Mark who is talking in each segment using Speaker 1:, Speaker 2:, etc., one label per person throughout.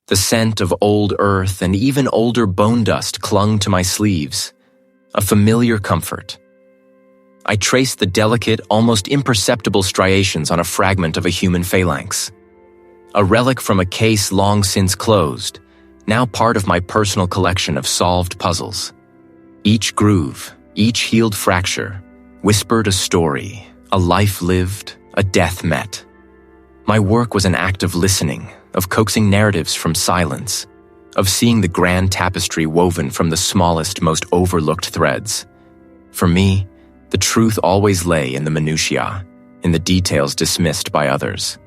Speaker 1: The scent of old earth and even older bone dust clung to my sleeves, a familiar comfort. I traced the delicate, almost imperceptible striations on a fragment of a human phalanx, a relic from a case long since closed, now part of my personal collection of solved puzzles. Each groove, each healed fracture, whispered a story, a life lived, a death met. My work was an act of listening, of coaxing narratives from silence, of seeing the grand tapestry woven from the smallest, most overlooked threads. For me, the truth always lay in the minutiae, in the details dismissed by others.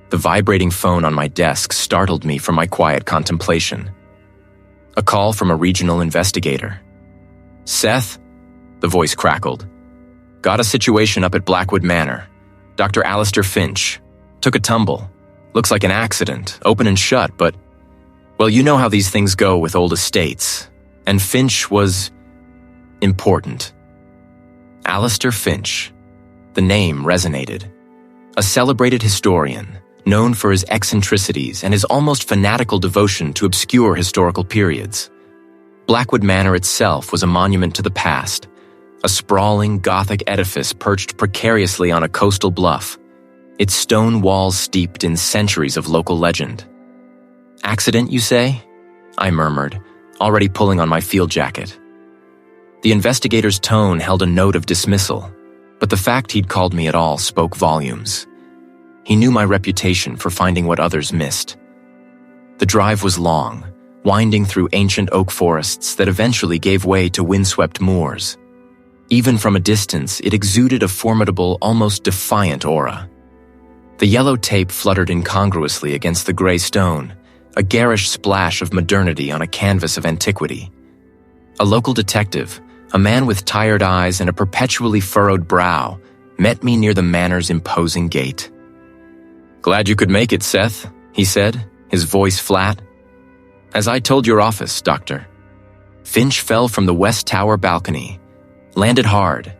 Speaker 1: The vibrating phone on my desk startled me from my quiet contemplation. A call from a regional investigator. "Seth?" the voice crackled. "Got a situation up at Blackwood Manor. Dr. Alistair Finch. Took a tumble. Looks like an accident, open and shut, but... Well, you know how these things go with old estates. And Finch was... important." Alistair Finch. The name resonated. A celebrated historian, known for his eccentricities and his almost fanatical devotion to obscure historical periods. Blackwood Manor itself was a monument to the past, a sprawling Gothic edifice perched precariously on a coastal bluff, its stone walls steeped in centuries of local legend. "Accident, you say?" I murmured, already pulling on my field jacket. The investigator's tone held a note of dismissal, but the fact he'd called me at all spoke volumes. He knew my reputation for finding what others missed. The drive was long, winding through ancient oak forests that eventually gave way to windswept moors. Even from a distance, it exuded a formidable, almost defiant aura. The yellow tape fluttered incongruously against the gray stone, a garish splash of modernity on a canvas of antiquity. A local detective, a man with tired eyes and a perpetually furrowed brow, met me near the manor's imposing gate. "Glad you could make it, Seth," he said, his voice flat. "As I told your office, Doctor. Finch fell from the West Tower balcony, landed hard,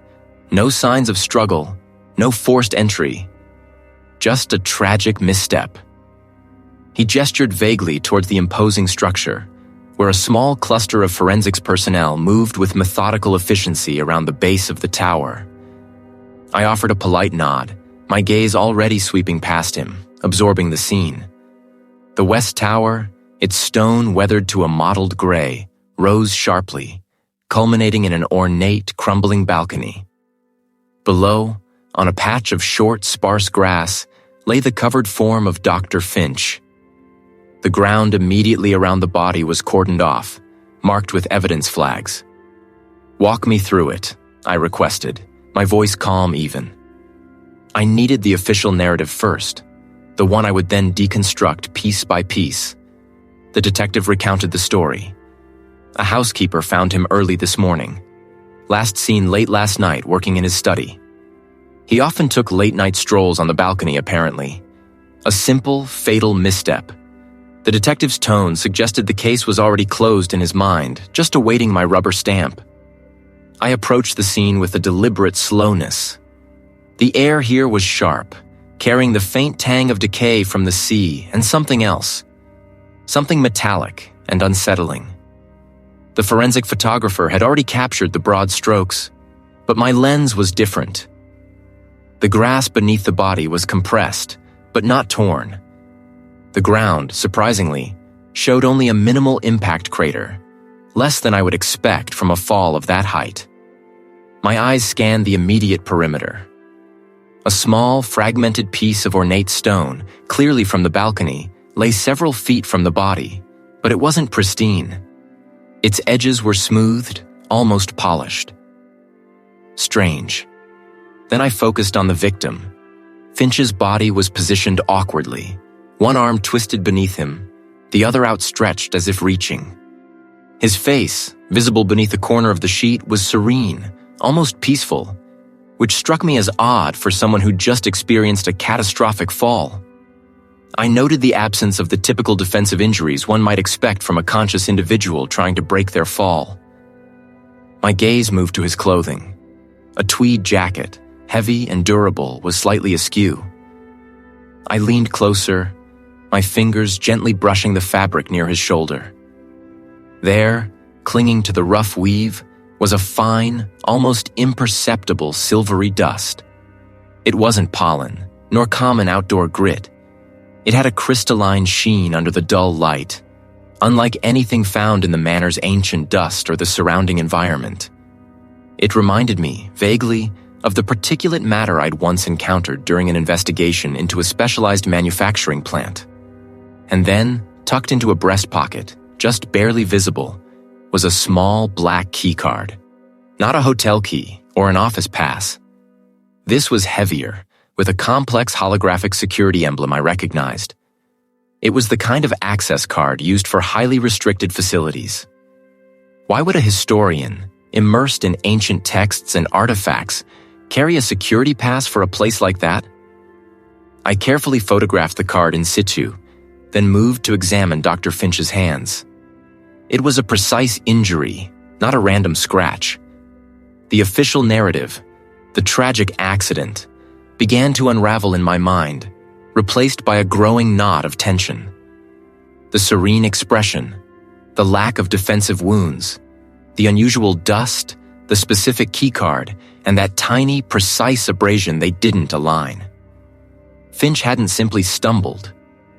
Speaker 1: no signs of struggle, no forced entry, just a tragic misstep." He gestured vaguely towards the imposing structure, where a small cluster of forensics personnel moved with methodical efficiency around the base of the tower. I offered a polite nod, my gaze already sweeping past him, absorbing the scene. The West Tower, its stone weathered to a mottled gray, rose sharply, culminating in an ornate, crumbling balcony. Below, on a patch of short, sparse grass, lay the covered form of Dr. Finch. The ground immediately around the body was cordoned off, marked with evidence flags. "Walk me through it," I requested, my voice calm even. I needed the official narrative first, the one I would then deconstruct piece by piece. The detective recounted the story. A housekeeper found him early this morning, last seen late last night working in his study. He often took late-night strolls on the balcony, apparently. A simple, fatal misstep. The detective's tone suggested the case was already closed in his mind, just awaiting my rubber stamp. I approached the scene with a deliberate slowness. The air here was sharp, carrying the faint tang of decay from the sea and something else. Something metallic and unsettling. The forensic photographer had already captured the broad strokes, but my lens was different. The grass beneath the body was compressed, but not torn. The ground, surprisingly, showed only a minimal impact crater, less than I would expect from a fall of that height. My eyes scanned the immediate perimeter. A small, fragmented piece of ornate stone, clearly from the balcony, lay several feet from the body, but it wasn't pristine. Its edges were smoothed, almost polished. Strange. Then I focused on the victim. Finch's body was positioned awkwardly, one arm twisted beneath him, the other outstretched as if reaching. His face, visible beneath the corner of the sheet, was serene, almost peaceful, which struck me as odd for someone who just experienced a catastrophic fall. I noted the absence of the typical defensive injuries one might expect from a conscious individual trying to break their fall. My gaze moved to his clothing. A tweed jacket, heavy and durable, was slightly askew. I leaned closer, my fingers gently brushing the fabric near his shoulder. There, clinging to the rough weave, was a fine, almost imperceptible silvery dust. It wasn't pollen, nor common outdoor grit. It had a crystalline sheen under the dull light, unlike anything found in the manor's ancient dust or the surrounding environment. It reminded me, vaguely, of the particulate matter I'd once encountered during an investigation into a specialized manufacturing plant. And then, tucked into a breast pocket, just barely visible, was a small black keycard. Not a hotel key or an office pass. This was heavier, with a complex holographic security emblem I recognized. It was the kind of access card used for highly restricted facilities. Why would a historian, immersed in ancient texts and artifacts, carry a security pass for a place like that? I carefully photographed the card in situ, then moved to examine Dr. Finch's hands. It was a precise injury, not a random scratch. The official narrative, the tragic accident, began to unravel in my mind, replaced by a growing knot of tension. The serene expression, the lack of defensive wounds, the unusual dust, the specific keycard, and that tiny, precise abrasion they didn't align. Finch hadn't simply stumbled.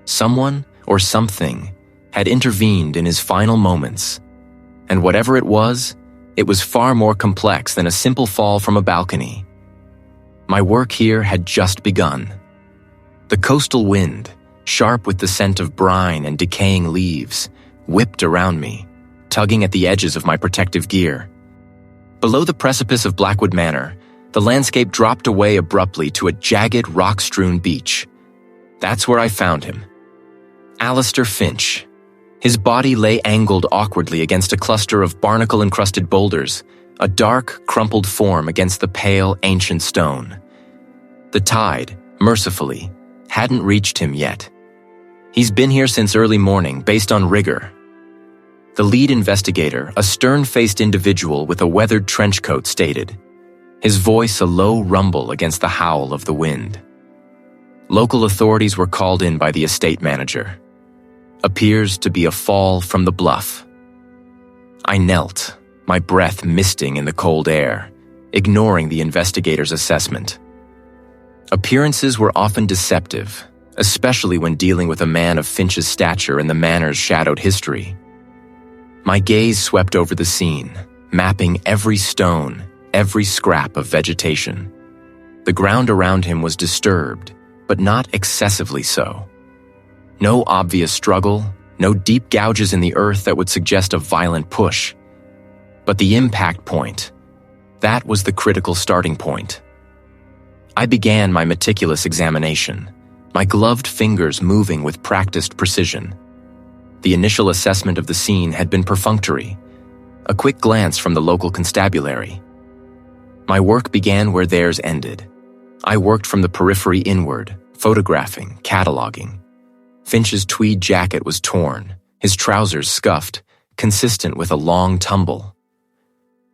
Speaker 1: Someone or something had intervened in his final moments, and whatever it was far more complex than a simple fall from a balcony. My work here had just begun. The coastal wind, sharp with the scent of brine and decaying leaves, whipped around me, tugging at the edges of my protective gear. Below the precipice of Blackwood Manor, the landscape dropped away abruptly to a jagged, rock-strewn beach. That's where I found him. Alistair Finch. His body lay angled awkwardly against a cluster of barnacle-encrusted boulders, a dark, crumpled form against the pale, ancient stone. The tide, mercifully, hadn't reached him yet. He's been here since early morning, based on rigor. The lead investigator, a stern-faced individual with a weathered trench coat, stated, his voice a low rumble against the howl of the wind. Local authorities were called in by the estate manager. Appears to be a fall from the bluff. I knelt, my breath misting in the cold air, ignoring the investigator's assessment. Appearances were often deceptive, especially when dealing with a man of Finch's stature and the manor's shadowed history. My gaze swept over the scene, mapping every stone, every scrap of vegetation. The ground around him was disturbed, but not excessively so. No obvious struggle, no deep gouges in the earth that would suggest a violent push. But the impact point, that was the critical starting point. I began my meticulous examination, my gloved fingers moving with practiced precision. The initial assessment of the scene had been perfunctory, a quick glance from the local constabulary. My work began where theirs ended. I worked from the periphery inward, photographing, cataloging. Finch's tweed jacket was torn, his trousers scuffed, consistent with a long tumble.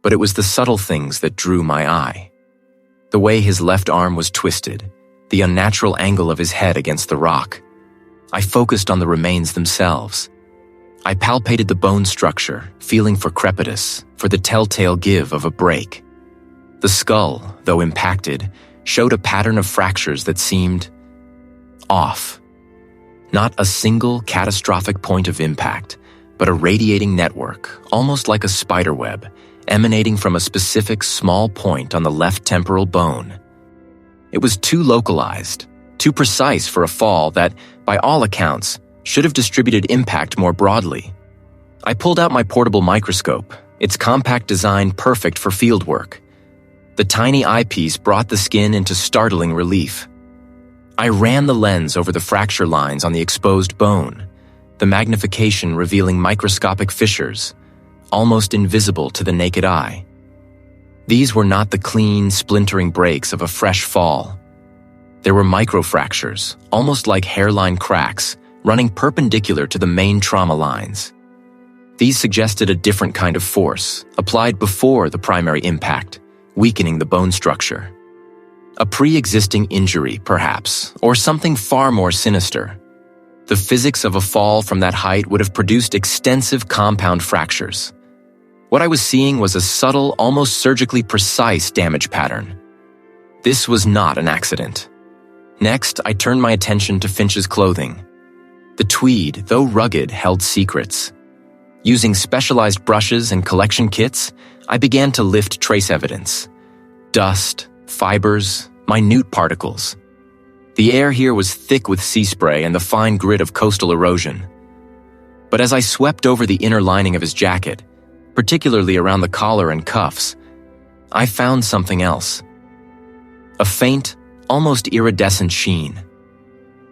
Speaker 1: But it was the subtle things that drew my eye. The way his left arm was twisted, the unnatural angle of his head against the rock. I focused on the remains themselves. I palpated the bone structure, feeling for crepitus, for the telltale give of a break. The skull, though impacted, showed a pattern of fractures that seemed off. Not a single catastrophic point of impact, but a radiating network, almost like a spider web, emanating from a specific small point on the left temporal bone. It was too localized, too precise for a fall that, by all accounts, should have distributed impact more broadly. I pulled out my portable microscope, its compact design perfect for fieldwork. The tiny eyepiece brought the skin into startling relief. I ran the lens over the fracture lines on the exposed bone, the magnification revealing microscopic fissures, almost invisible to the naked eye. These were not the clean, splintering breaks of a fresh fall. There were microfractures, almost like hairline cracks, running perpendicular to the main trauma lines. These suggested a different kind of force, applied before the primary impact, weakening the bone structure. A pre-existing injury, perhaps, or something far more sinister. The physics of a fall from that height would have produced extensive compound fractures. What I was seeing was a subtle, almost surgically precise damage pattern. This was not an accident. Next, I turned my attention to Finch's clothing. The tweed, though rugged, held secrets. Using specialized brushes and collection kits, I began to lift trace evidence. Dust, fibers, minute particles. The air here was thick with sea spray and the fine grit of coastal erosion. But as I swept over the inner lining of his jacket, particularly around the collar and cuffs, I found something else. A faint, almost iridescent sheen.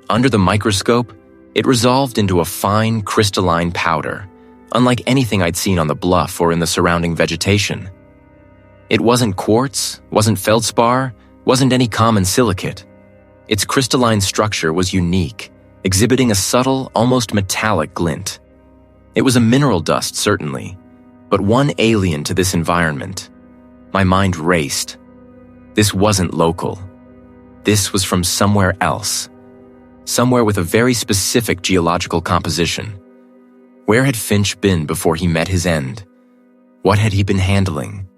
Speaker 1: Under the microscope, it resolved into a fine, crystalline powder, unlike anything I'd seen on the bluff or in the surrounding vegetation. It wasn't quartz, wasn't feldspar, wasn't any common silicate. Its crystalline structure was unique, exhibiting a subtle, almost metallic glint. It was a mineral dust, certainly, but one alien to this environment. My mind raced. This wasn't local. This was from somewhere else. Somewhere with a very specific geological composition. Where had Finch been before he met his end? What had he been handling?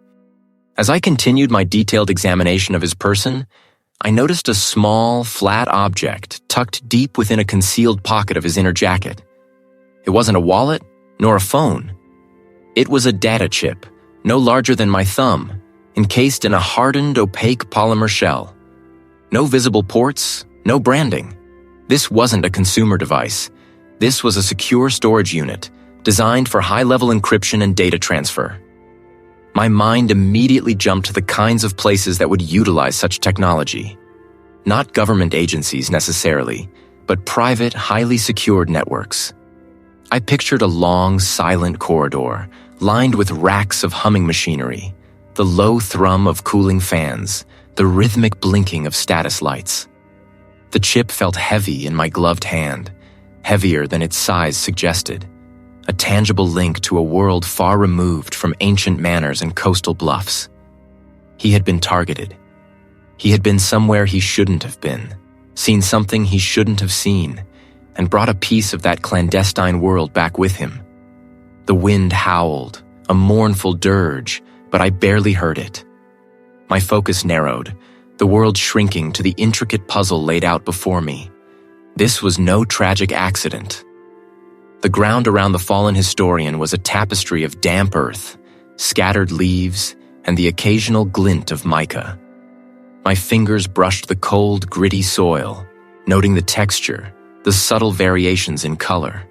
Speaker 1: As I continued my detailed examination of his person, I noticed a small, flat object tucked deep within a concealed pocket of his inner jacket. It wasn't a wallet, nor a phone. It was a data chip, no larger than my thumb, encased in a hardened, opaque polymer shell. No visible ports, no branding. This wasn't a consumer device. This was a secure storage unit, designed for high-level encryption and data transfer. My mind immediately jumped to the kinds of places that would utilize such technology. Not government agencies necessarily, but private, highly secured networks. I pictured a long, silent corridor, lined with racks of humming machinery, the low thrum of cooling fans, the rhythmic blinking of status lights. The chip felt heavy in my gloved hand, heavier than its size suggested. A tangible link to a world far removed from ancient manors and coastal bluffs. He had been targeted. He had been somewhere he shouldn't have been, seen something he shouldn't have seen, and brought a piece of that clandestine world back with him. The wind howled, a mournful dirge, but I barely heard it. My focus narrowed, the world shrinking to the intricate puzzle laid out before me. This was no tragic accident. The ground around the fallen historian was a tapestry of damp earth, scattered leaves, and the occasional glint of mica. My fingers brushed the cold, gritty soil, noting the texture, the subtle variations in color.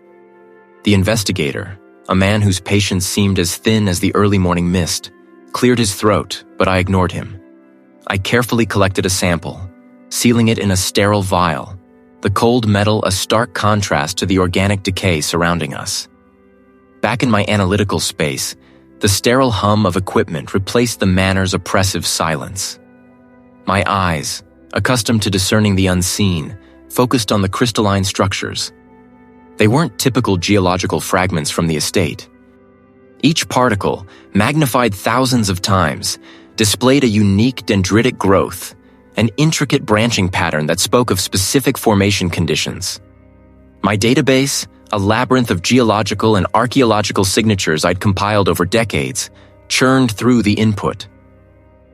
Speaker 1: The investigator, a man whose patience seemed as thin as the early morning mist, cleared his throat, but I ignored him. I carefully collected a sample, sealing it in a sterile vial, the cold metal a stark contrast to the organic decay surrounding us. Back in my analytical space, the sterile hum of equipment replaced the manor's oppressive silence. My eyes, accustomed to discerning the unseen, focused on the crystalline structures. They weren't typical geological fragments from the estate. Each particle, magnified thousands of times, displayed a unique dendritic growth, an intricate branching pattern that spoke of specific formation conditions. My database, a labyrinth of geological and archaeological signatures I'd compiled over decades, churned through the input.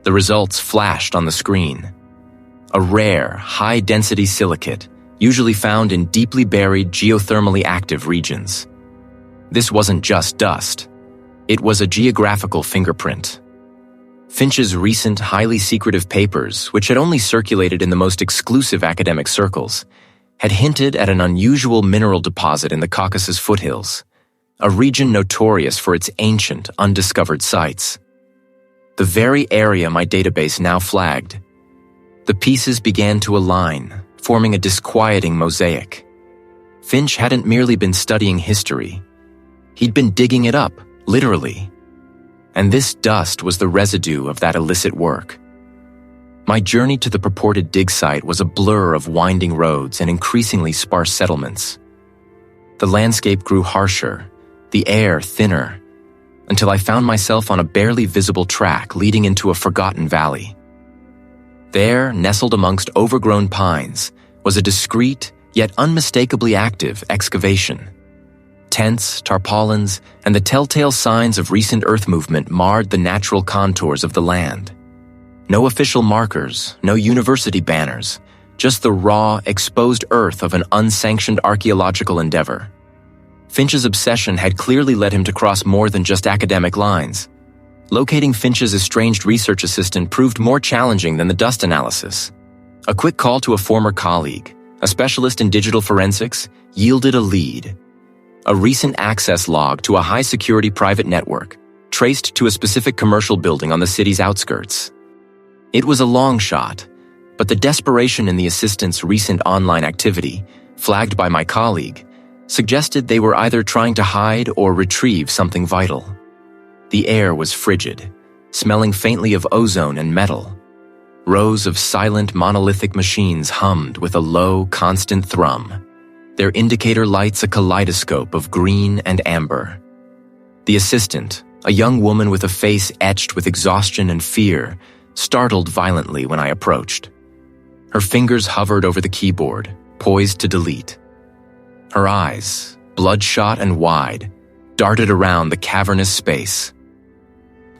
Speaker 1: The results flashed on the screen. A rare, high-density silicate, usually found in deeply buried geothermally active regions. This wasn't just dust. It was a geographical fingerprint. Finch's recent, highly secretive papers, which had only circulated in the most exclusive academic circles, had hinted at an unusual mineral deposit in the Caucasus foothills, a region notorious for its ancient, undiscovered sites. The very area my database now flagged. The pieces began to align, forming a disquieting mosaic. Finch hadn't merely been studying history. He'd been digging it up, literally. And this dust was the residue of that illicit work. My journey to the purported dig site was a blur of winding roads and increasingly sparse settlements. The landscape grew harsher, the air thinner, until I found myself on a barely visible track leading into a forgotten valley. There, nestled amongst overgrown pines, was a discreet, yet unmistakably active excavation. Tents, tarpaulins, and the telltale signs of recent earth movement marred the natural contours of the land. No official markers, no university banners, just the raw, exposed earth of an unsanctioned archaeological endeavor. Finch's obsession had clearly led him to cross more than just academic lines. Locating Finch's estranged research assistant proved more challenging than the dust analysis. A quick call to a former colleague, a specialist in digital forensics, yielded a lead. A recent access log to a high-security private network, traced to a specific commercial building on the city's outskirts. It was a long shot, but the desperation in the assistant's recent online activity, flagged by my colleague, suggested they were either trying to hide or retrieve something vital. The air was frigid, smelling faintly of ozone and metal. Rows of silent monolithic machines hummed with a low, constant thrum, their indicator lights a kaleidoscope of green and amber. The assistant, a young woman with a face etched with exhaustion and fear, startled violently when I approached. Her fingers hovered over the keyboard, poised to delete. Her eyes, bloodshot and wide, darted around the cavernous space.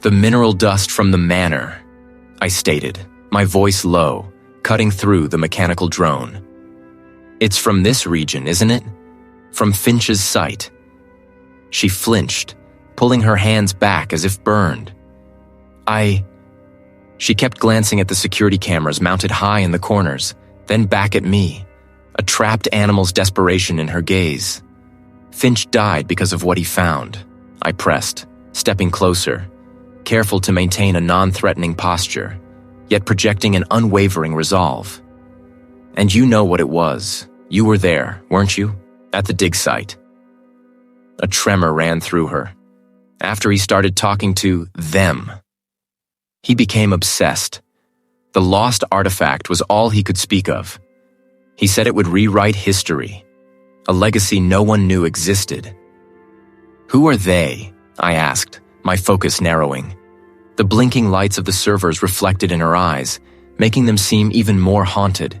Speaker 1: "The mineral dust from the manor," I stated, my voice low, cutting through the mechanical drone. "It's from this region, isn't it? From Finch's site." She flinched, pulling her hands back as if burned. She kept glancing at the security cameras mounted high in the corners, then back at me, a trapped animal's desperation in her gaze. "Finch died because of what he found," I pressed, stepping closer, careful to maintain a non-threatening posture, yet projecting an unwavering resolve. "And you know what it was. You were there, weren't you? At the dig site." A tremor ran through her. After he started talking to them, he became obsessed. The lost artifact was all he could speak of. He said it would rewrite history, a legacy no one knew existed. "Who are they?" I asked, my focus narrowing. The blinking lights of the servers reflected in her eyes, making them seem even more haunted.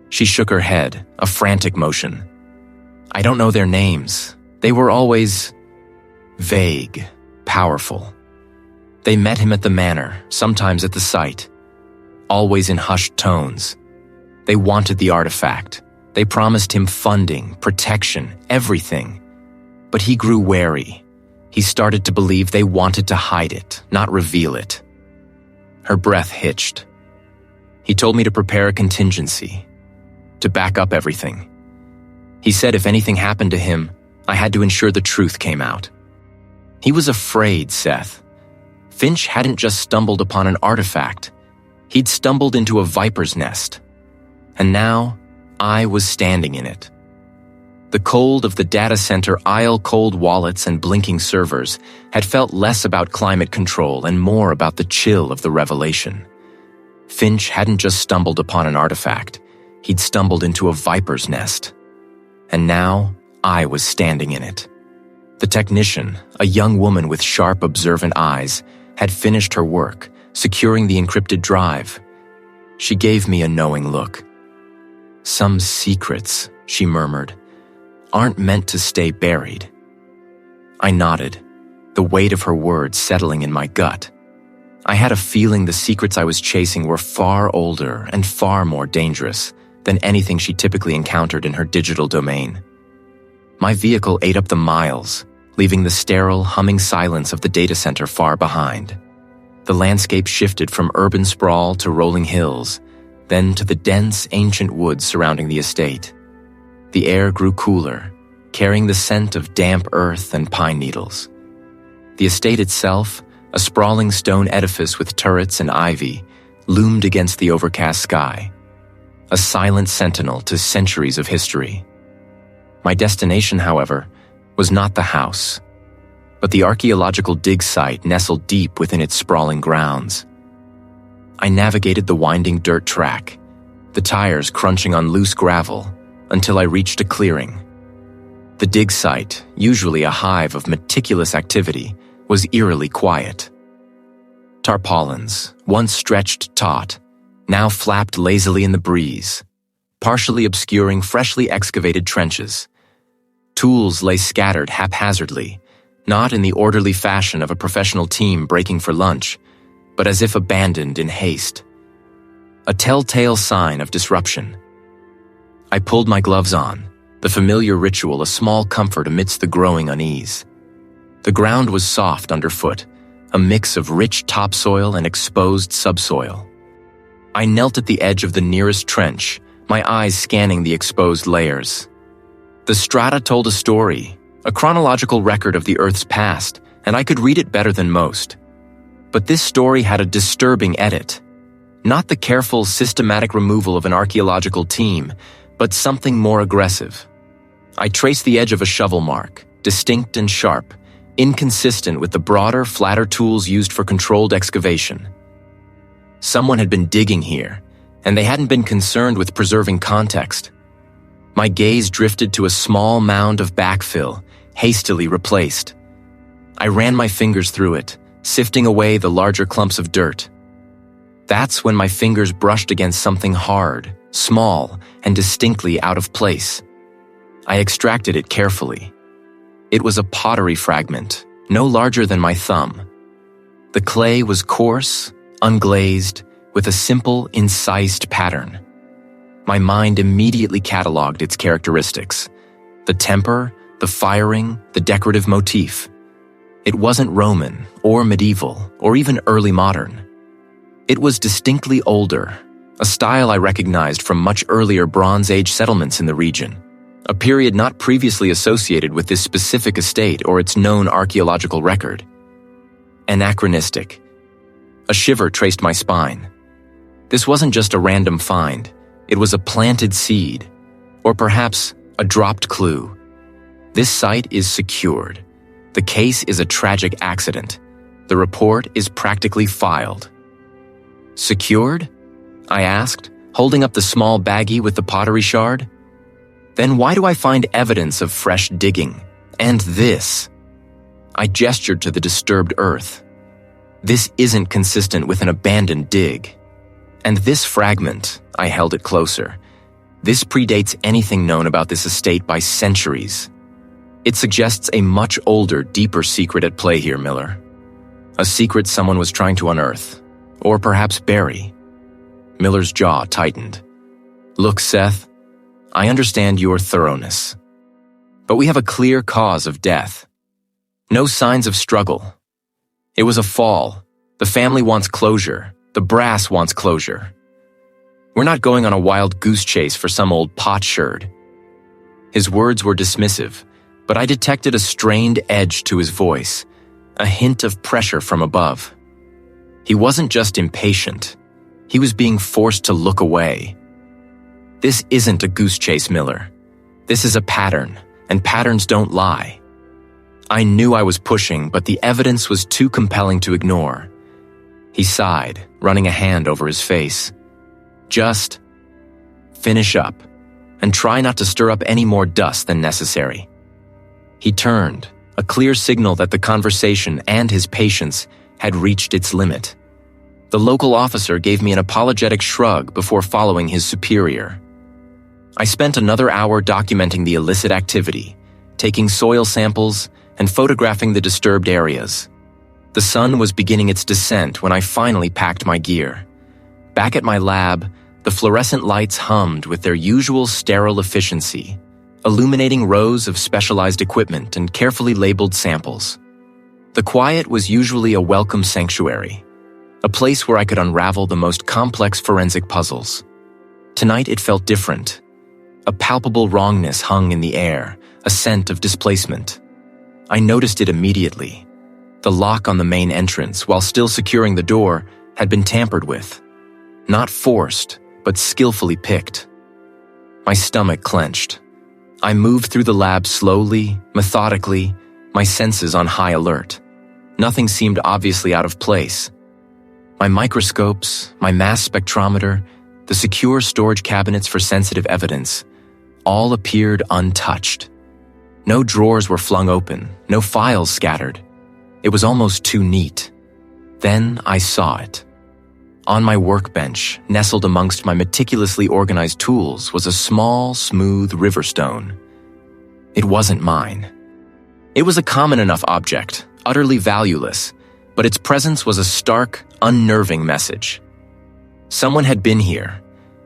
Speaker 1: She shook her head, a frantic motion. "I don't know their names. They were always vague, powerful. They met him at the manor, sometimes at the site, always in hushed tones. They wanted the artifact. They promised him funding, protection, everything. But he grew wary. He started to believe they wanted to hide it, not reveal it." Her breath hitched. "He told me to prepare a contingency, to back up everything. He said if anything happened to him, I had to ensure the truth came out. He was afraid, Seth. Finch hadn't just stumbled upon an artifact. He'd stumbled into a viper's nest. And now, I was standing in it. The cold of the data center aisle-cold wallets and blinking servers had felt less about climate control and more about the chill of the revelation. Finch hadn't just stumbled upon an artifact. He'd stumbled into a viper's nest. And now, I was standing in it. The technician, a young woman with sharp, observant eyes, had finished her work, securing the encrypted drive. She gave me a knowing look. "Some secrets," she murmured, "aren't meant to stay buried." I nodded, the weight of her words settling in my gut. I had a feeling the secrets I was chasing were far older and far more dangerous than anything she typically encountered in her digital domain. My vehicle ate up the miles, leaving the sterile, humming silence of the data center far behind. The landscape shifted from urban sprawl to rolling hills, then to the dense, ancient woods surrounding the estate. The air grew cooler, carrying the scent of damp earth and pine needles. The estate itself, a sprawling stone edifice with turrets and ivy, loomed against the overcast sky, a silent sentinel to centuries of history. My destination, however, was not the house, but the archaeological dig site nestled deep within its sprawling grounds. I navigated the winding dirt track, the tires crunching on loose gravel, until I reached a clearing. The dig site, usually a hive of meticulous activity, was eerily quiet. Tarpaulins, once stretched taut, now flapped lazily in the breeze. partially obscuring freshly excavated trenches. Tools lay scattered haphazardly, not in the orderly fashion of a professional team breaking for lunch, but as if abandoned in haste. A telltale sign of disruption. I pulled my gloves on, the familiar ritual a small comfort amidst the growing unease. The ground was soft underfoot, a mix of rich topsoil and exposed subsoil. I knelt at the edge of the nearest trench, my eyes scanning the exposed layers. The strata told a story, a chronological record of the Earth's past, and I could read it better than most. But this story had a disturbing edit. Not the careful, systematic removal of an archaeological team, but something more aggressive. I traced the edge of a shovel mark, distinct and sharp, inconsistent with the broader, flatter tools used for controlled excavation. Someone had been digging here, and they hadn't been concerned with preserving context. My gaze drifted to a small mound of backfill, hastily replaced. I ran my fingers through it, sifting away the larger clumps of dirt. That's when my fingers brushed against something hard, small, and distinctly out of place. I extracted it carefully. It was a pottery fragment, no larger than my thumb. The clay was coarse, unglazed, with a simple, incised pattern. My mind immediately cataloged its characteristics. The temper, the firing, the decorative motif. It wasn't Roman, or medieval, or even early modern. It was distinctly older, a style I recognized from much earlier Bronze Age settlements in the region, a period not previously associated with this specific estate or its known archaeological record. Anachronistic. A shiver traced my spine. This wasn't just a random find, it was a planted seed, or perhaps a dropped clue. This site is secured. The case is a tragic accident. The report is practically filed. Secured? I asked, holding up the small baggie with the pottery shard. Then why do I find evidence of fresh digging? And this? I gestured to the disturbed earth. This isn't consistent with an abandoned dig. And this fragment, I held it closer. This predates anything known about this estate by centuries. It suggests a much older, deeper secret at play here, Miller. A secret someone was trying to unearth, or perhaps bury. Miller's jaw tightened. Look, Seth, I understand your thoroughness. But we have a clear cause of death. No signs of struggle. It was a fall. The family wants closure. The brass wants closure. We're not going on a wild goose chase for some old potsherd. His words were dismissive, but I detected a strained edge to his voice, a hint of pressure from above. He wasn't just impatient. He was being forced to look away. This isn't a goose chase, Miller. This is a pattern, and patterns don't lie. I knew I was pushing, but the evidence was too compelling to ignore. He sighed, running a hand over his face. Just finish up, and try not to stir up any more dust than necessary. He turned, a clear signal that the conversation and his patience had reached its limit. The local officer gave me an apologetic shrug before following his superior. I spent another hour documenting the illicit activity, taking soil samples and photographing the disturbed areas. The sun was beginning its descent when I finally packed my gear. Back at my lab, the fluorescent lights hummed with their usual sterile efficiency, illuminating rows of specialized equipment and carefully labeled samples. The quiet was usually a welcome sanctuary, a place where I could unravel the most complex forensic puzzles. Tonight it felt different. A palpable wrongness hung in the air, a scent of displacement. I noticed it immediately. The lock on the main entrance, while still securing the door, had been tampered with. Not forced, but skillfully picked. My stomach clenched. I moved through the lab slowly, methodically, my senses on high alert. Nothing seemed obviously out of place. My microscopes, my mass spectrometer, the secure storage cabinets for sensitive evidence, all appeared untouched. No drawers were flung open, no files scattered. It was almost too neat. Then I saw it. On my workbench, nestled amongst my meticulously organized tools, was a small, smooth river stone. It wasn't mine. It was a common enough object, utterly valueless, but its presence was a stark, unnerving message. Someone had been here.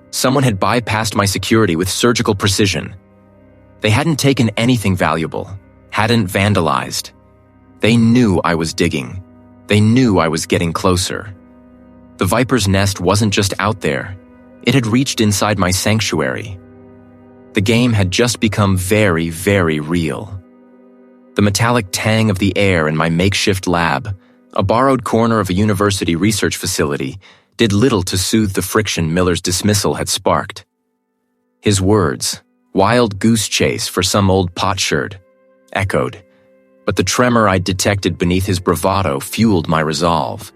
Speaker 1: Someone had bypassed my security with surgical precision. They hadn't taken anything valuable, hadn't vandalized. They knew I was digging. They knew I was getting closer. The viper's nest wasn't just out there. It had reached inside my sanctuary. The game had just become very, very real. The metallic tang of the air in my makeshift lab, a borrowed corner of a university research facility, did little to soothe the friction Miller's dismissal had sparked. His words, wild goose chase for some old potsherd, echoed, but the tremor I'd detected beneath his bravado fueled my resolve.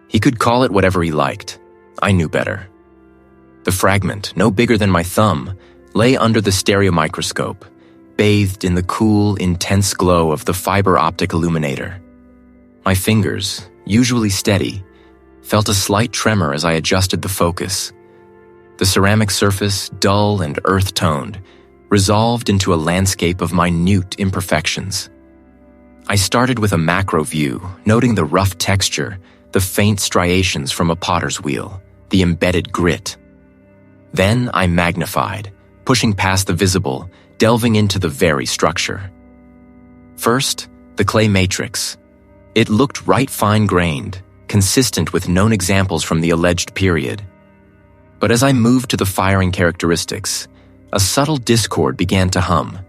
Speaker 1: He could call it whatever he liked. I knew better. The fragment, no bigger than my thumb, lay under the stereomicroscope, bathed in the cool, intense glow of the fiber optic illuminator. My fingers, usually steady, felt a slight tremor as I adjusted the focus. The ceramic surface, dull and earth-toned, resolved into a landscape of minute imperfections. I started with a macro view, noting the rough texture, the faint striations from a potter's wheel, the embedded grit. Then I magnified, pushing past the visible, delving into the very structure. First, the clay matrix. It looked right fine-grained, consistent with known examples from the alleged period. But as I moved to the firing characteristics, a subtle discord began to hum.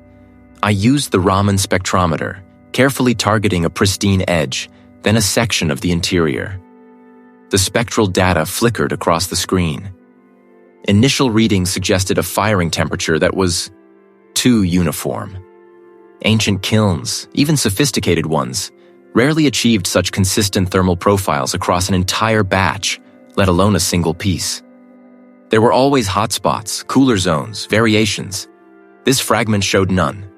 Speaker 1: I used the Raman spectrometer, carefully targeting a pristine edge, then a section of the interior. The spectral data flickered across the screen. Initial readings suggested a firing temperature that was too uniform. Ancient kilns, even sophisticated ones, rarely achieved such consistent thermal profiles across an entire batch, let alone a single piece. There were always hotspots, cooler zones, variations. This fragment showed none.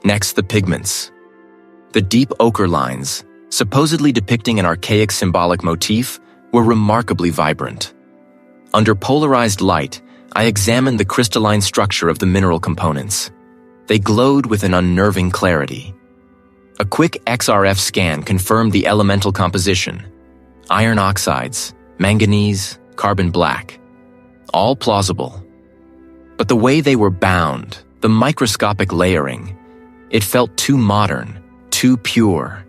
Speaker 1: Next, the pigments. The deep ochre lines, supposedly depicting an archaic symbolic motif, were remarkably vibrant. Under polarized light, I examined the crystalline structure of the mineral components. They glowed with an unnerving clarity. A quick XRF scan confirmed the elemental composition: iron oxides, manganese, carbon black. All plausible. But the way they were bound, the microscopic layering, it felt too modern, too pure.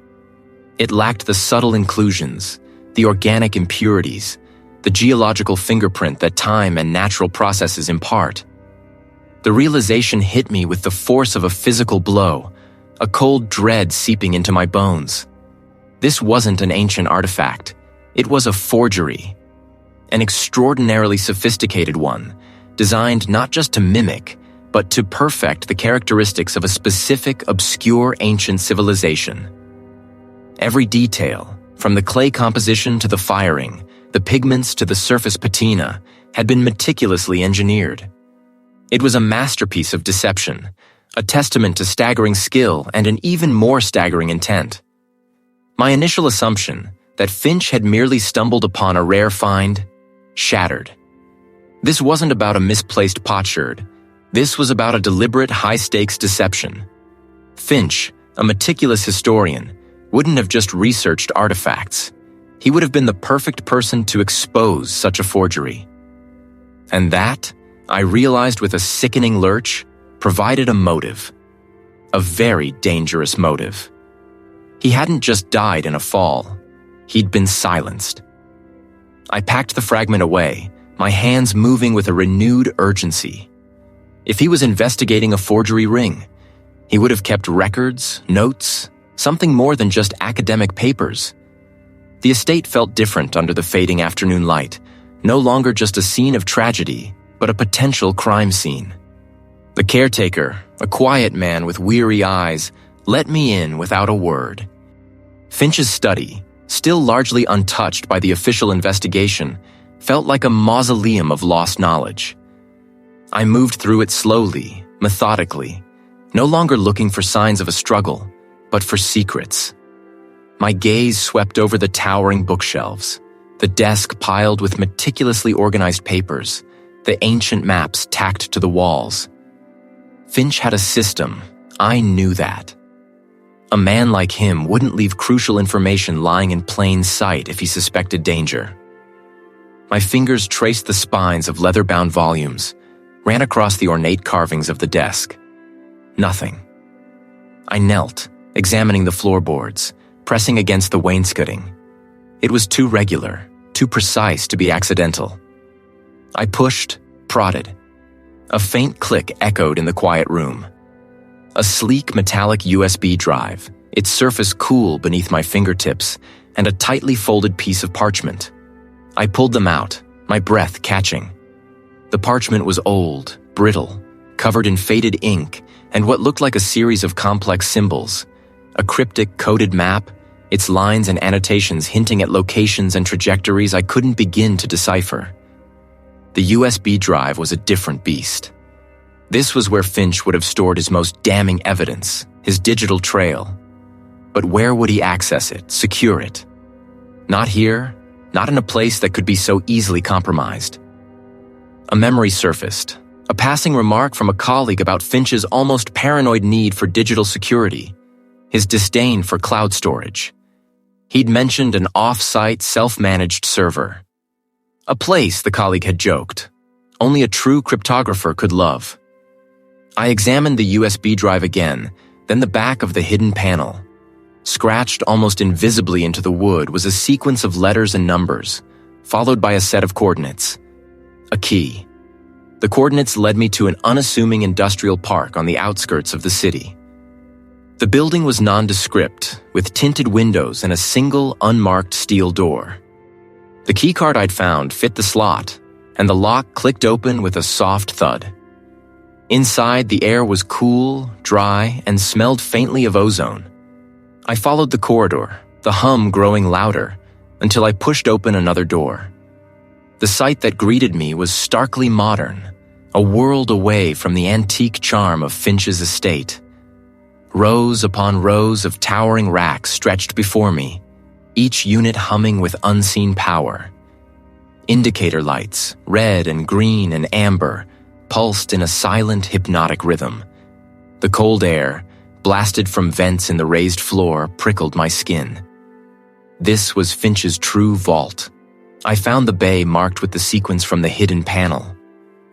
Speaker 1: It lacked the subtle inclusions, the organic impurities, the geological fingerprint that time and natural processes impart. The realization hit me with the force of a physical blow, a cold dread seeping into my bones. This wasn't an ancient artifact. It was a forgery. An extraordinarily sophisticated one, designed not just to mimic, but to perfect the characteristics of a specific, obscure ancient civilization. Every detail, from the clay composition to the firing, the pigments to the surface patina, had been meticulously engineered. It was a masterpiece of deception, a testament to staggering skill and an even more staggering intent. My initial assumption, that Finch had merely stumbled upon a rare find, shattered. This wasn't about a misplaced potsherd. This was about a deliberate high-stakes deception. Finch, a meticulous historian, wouldn't have just researched artifacts. He would have been the perfect person to expose such a forgery. And that, I realized with a sickening lurch, provided a motive. A very dangerous motive. He hadn't just died in a fall. He'd been silenced. I packed the fragment away, my hands moving with a renewed urgency. If he was investigating a forgery ring, he would have kept records, notes, something more than just academic papers. The estate felt different under the fading afternoon light, no longer just a scene of tragedy, but a potential crime scene. The caretaker, a quiet man with weary eyes, let me in without a word. Finch's study, still largely untouched by the official investigation, felt like a mausoleum of lost knowledge. I moved through it slowly, methodically, no longer looking for signs of a struggle, but for secrets. My gaze swept over the towering bookshelves, The desk piled with meticulously organized papers, the ancient maps tacked to the walls. Finch had a system. I knew that. A man like him wouldn't leave crucial information lying in plain sight if he suspected danger. My fingers traced the spines of leather-bound volumes, ran across the ornate carvings of the desk. Nothing. I knelt, examining the floorboards, pressing against the wainscoting. It was too regular, too precise to be accidental. I pushed, prodded. A faint click echoed in the quiet room. A sleek metallic USB drive, its surface cool beneath my fingertips, and a tightly folded piece of parchment. I pulled them out, my breath catching. The parchment was old, brittle, covered in faded ink and what looked like a series of complex symbols. A cryptic coded map, its lines and annotations hinting at locations and trajectories I couldn't begin to decipher. The USB drive was a different beast. This was where Finch would have stored his most damning evidence, his digital trail. But where would he access it, secure it? Not here, not in a place that could be so easily compromised. A memory surfaced, a passing remark from a colleague about Finch's almost paranoid need for digital security, his disdain for cloud storage. He'd mentioned an off-site, self-managed server. A place, the colleague had joked, only a true cryptographer could love. I examined the USB drive again, then the back of the hidden panel. Scratched almost invisibly into the wood was a sequence of letters and numbers, followed by a set of coordinates. A key. The coordinates led me to an unassuming industrial park on the outskirts of the city. The building was nondescript, with tinted windows and a single, unmarked steel door. The keycard I'd found fit the slot, and the lock clicked open with a soft thud. Inside, the air was cool, dry, and smelled faintly of ozone. I followed the corridor, the hum growing louder, until I pushed open another door. The sight that greeted me was starkly modern, a world away from the antique charm of Finch's estate. Rows upon rows of towering racks stretched before me, each unit humming with unseen power. Indicator lights, red and green and amber, pulsed in a silent, hypnotic rhythm. The cold air, blasted from vents in the raised floor, prickled my skin. This was Finch's true vault. I found the bay marked with the sequence from the hidden panel.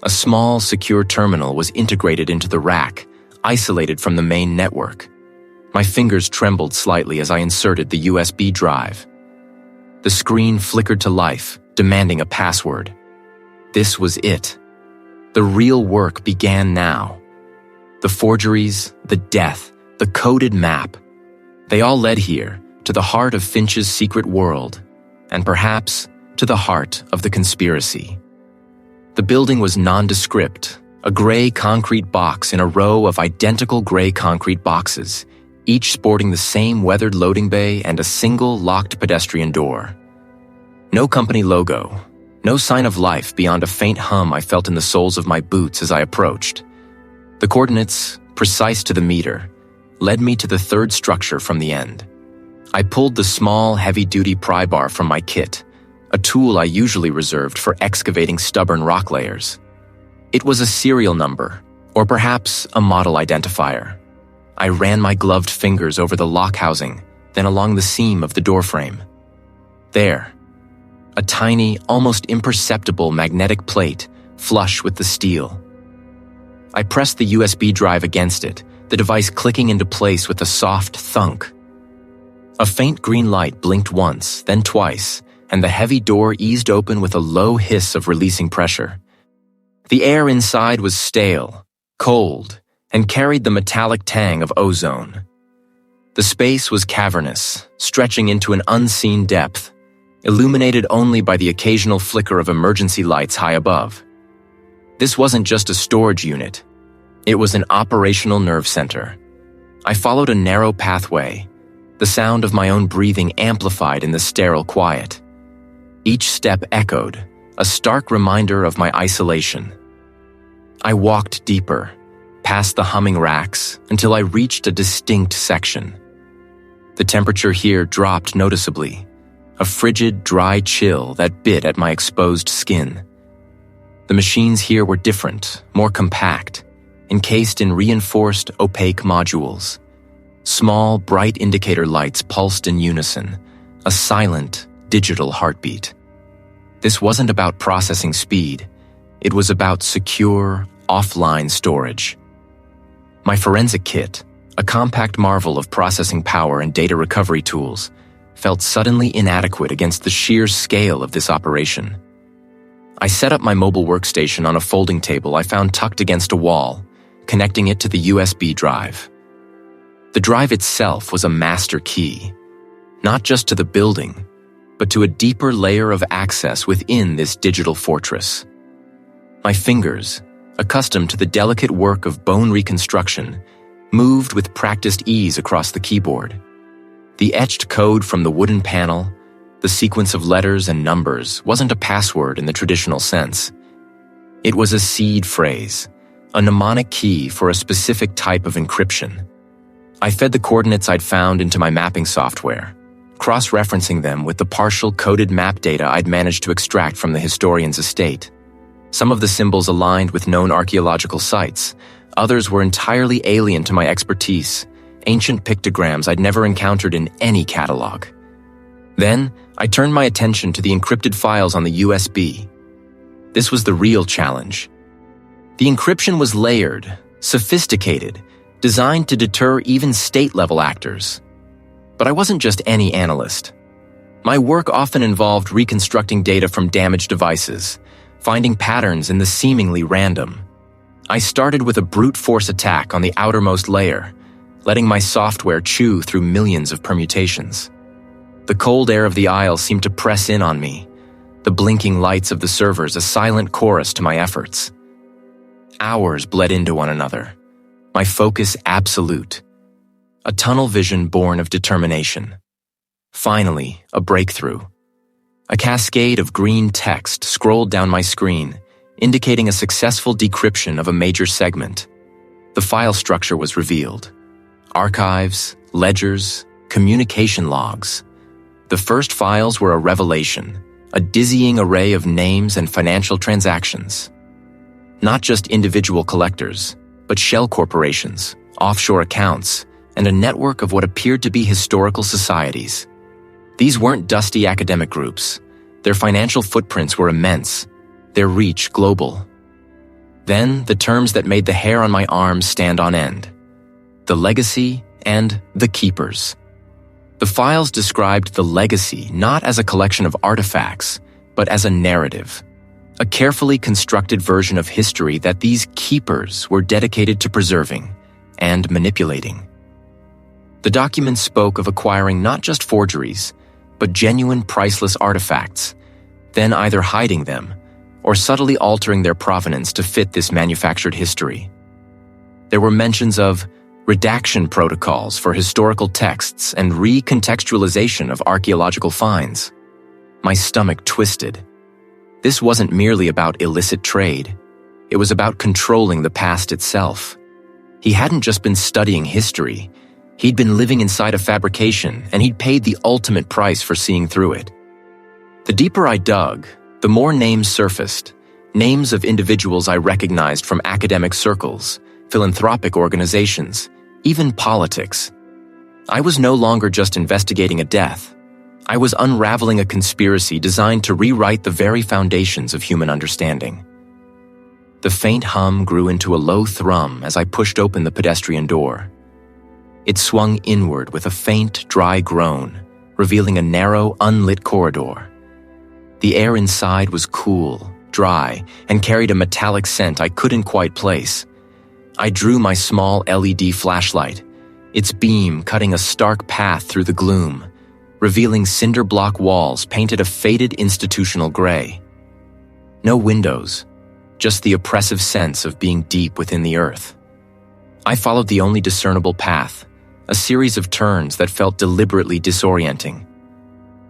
Speaker 1: A small, secure terminal was integrated into the rack, isolated from the main network. My fingers trembled slightly as I inserted the USB drive. The screen flickered to life, demanding a password. This was it. The real work began now. The forgeries, the death, the coded map. They all led here, to the heart of Finch's secret world, and perhaps to the heart of the conspiracy. The building was nondescript, a gray concrete box in a row of identical gray concrete boxes, each sporting the same weathered loading bay and a single locked pedestrian door. No company logo, no sign of life beyond a faint hum I felt in the soles of my boots as I approached. The coordinates, precise to the meter, led me to the third structure from the end. I pulled the small, heavy-duty pry bar from my kit, a tool I usually reserved for excavating stubborn rock layers. It was a serial number, or perhaps a model identifier. I ran my gloved fingers over the lock housing, then along the seam of the doorframe. There, a tiny, almost imperceptible magnetic plate flush with the steel. I pressed the USB drive against it, the device clicking into place with a soft thunk. A faint green light blinked once, then twice, and the heavy door eased open with a low hiss of releasing pressure. The air inside was stale, cold, and carried the metallic tang of ozone. The space was cavernous, stretching into an unseen depth, illuminated only by the occasional flicker of emergency lights high above. This wasn't just a storage unit. It was an operational nerve center. I followed a narrow pathway, the sound of my own breathing amplified in the sterile quiet. Each step echoed, a stark reminder of my isolation. I walked deeper, past the humming racks, until I reached a distinct section. The temperature here dropped noticeably, a frigid, dry chill that bit at my exposed skin. The machines here were different, more compact, encased in reinforced, opaque modules. Small, bright indicator lights pulsed in unison, a silent, digital heartbeat. This wasn't about processing speed. It was about secure, offline storage. My forensic kit, a compact marvel of processing power and data recovery tools, felt suddenly inadequate against the sheer scale of this operation. I set up my mobile workstation on a folding table I found tucked against a wall, connecting it to the USB drive. The drive itself was a master key, not just to the building, but to a deeper layer of access within this digital fortress. My fingers, accustomed to the delicate work of bone reconstruction, moved with practiced ease across the keyboard. The etched code from the wooden panel, the sequence of letters and numbers, wasn't a password in the traditional sense. It was a seed phrase, a mnemonic key for a specific type of encryption. I fed the coordinates I'd found into my mapping software, cross-referencing them with the partial coded map data I'd managed to extract from the historian's estate. Some of the symbols aligned with known archaeological sites. Others were entirely alien to my expertise, ancient pictograms I'd never encountered in any catalog. Then, I turned my attention to the encrypted files on the USB. This was the real challenge. The encryption was layered, sophisticated, designed to deter even state-level actors. But I wasn't just any analyst. My work often involved reconstructing data from damaged devices, finding patterns in the seemingly random. I started with a brute force attack on the outermost layer, letting my software chew through millions of permutations. The cold air of the aisle seemed to press in on me, the blinking lights of the servers a silent chorus to my efforts. Hours bled into one another, my focus absolute, a tunnel vision born of determination. Finally, a breakthrough. A cascade of green text scrolled down my screen, indicating a successful decryption of a major segment. The file structure was revealed. Archives, ledgers, communication logs. The first files were a revelation, a dizzying array of names and financial transactions. Not just individual collectors, but shell corporations, offshore accounts, and a network of what appeared to be historical societies. These weren't dusty academic groups. Their financial footprints were immense, their reach global. Then, the terms that made the hair on my arms stand on end: the legacy and the keepers. The files described the legacy not as a collection of artifacts, but as a narrative, a carefully constructed version of history that these keepers were dedicated to preserving and manipulating. The documents spoke of acquiring not just forgeries, but genuine priceless artifacts, then either hiding them or subtly altering their provenance to fit this manufactured history. There were mentions of redaction protocols for historical texts and recontextualization of archaeological finds. My stomach twisted. This wasn't merely about illicit trade. It was about controlling the past itself. He hadn't just been studying history. He'd been living inside a fabrication, and he'd paid the ultimate price for seeing through it. The deeper I dug, the more names surfaced, names of individuals I recognized from academic circles, philanthropic organizations, even politics. I was no longer just investigating a death. I was unraveling a conspiracy designed to rewrite the very foundations of human understanding. The faint hum grew into a low thrum as I pushed open the pedestrian door. It swung inward with a faint, dry groan, revealing a narrow, unlit corridor. The air inside was cool, dry, and carried a metallic scent I couldn't quite place. I drew my small LED flashlight, its beam cutting a stark path through the gloom, revealing cinder block walls painted a faded institutional gray. No windows, just the oppressive sense of being deep within the earth. I followed the only discernible path, a series of turns that felt deliberately disorienting.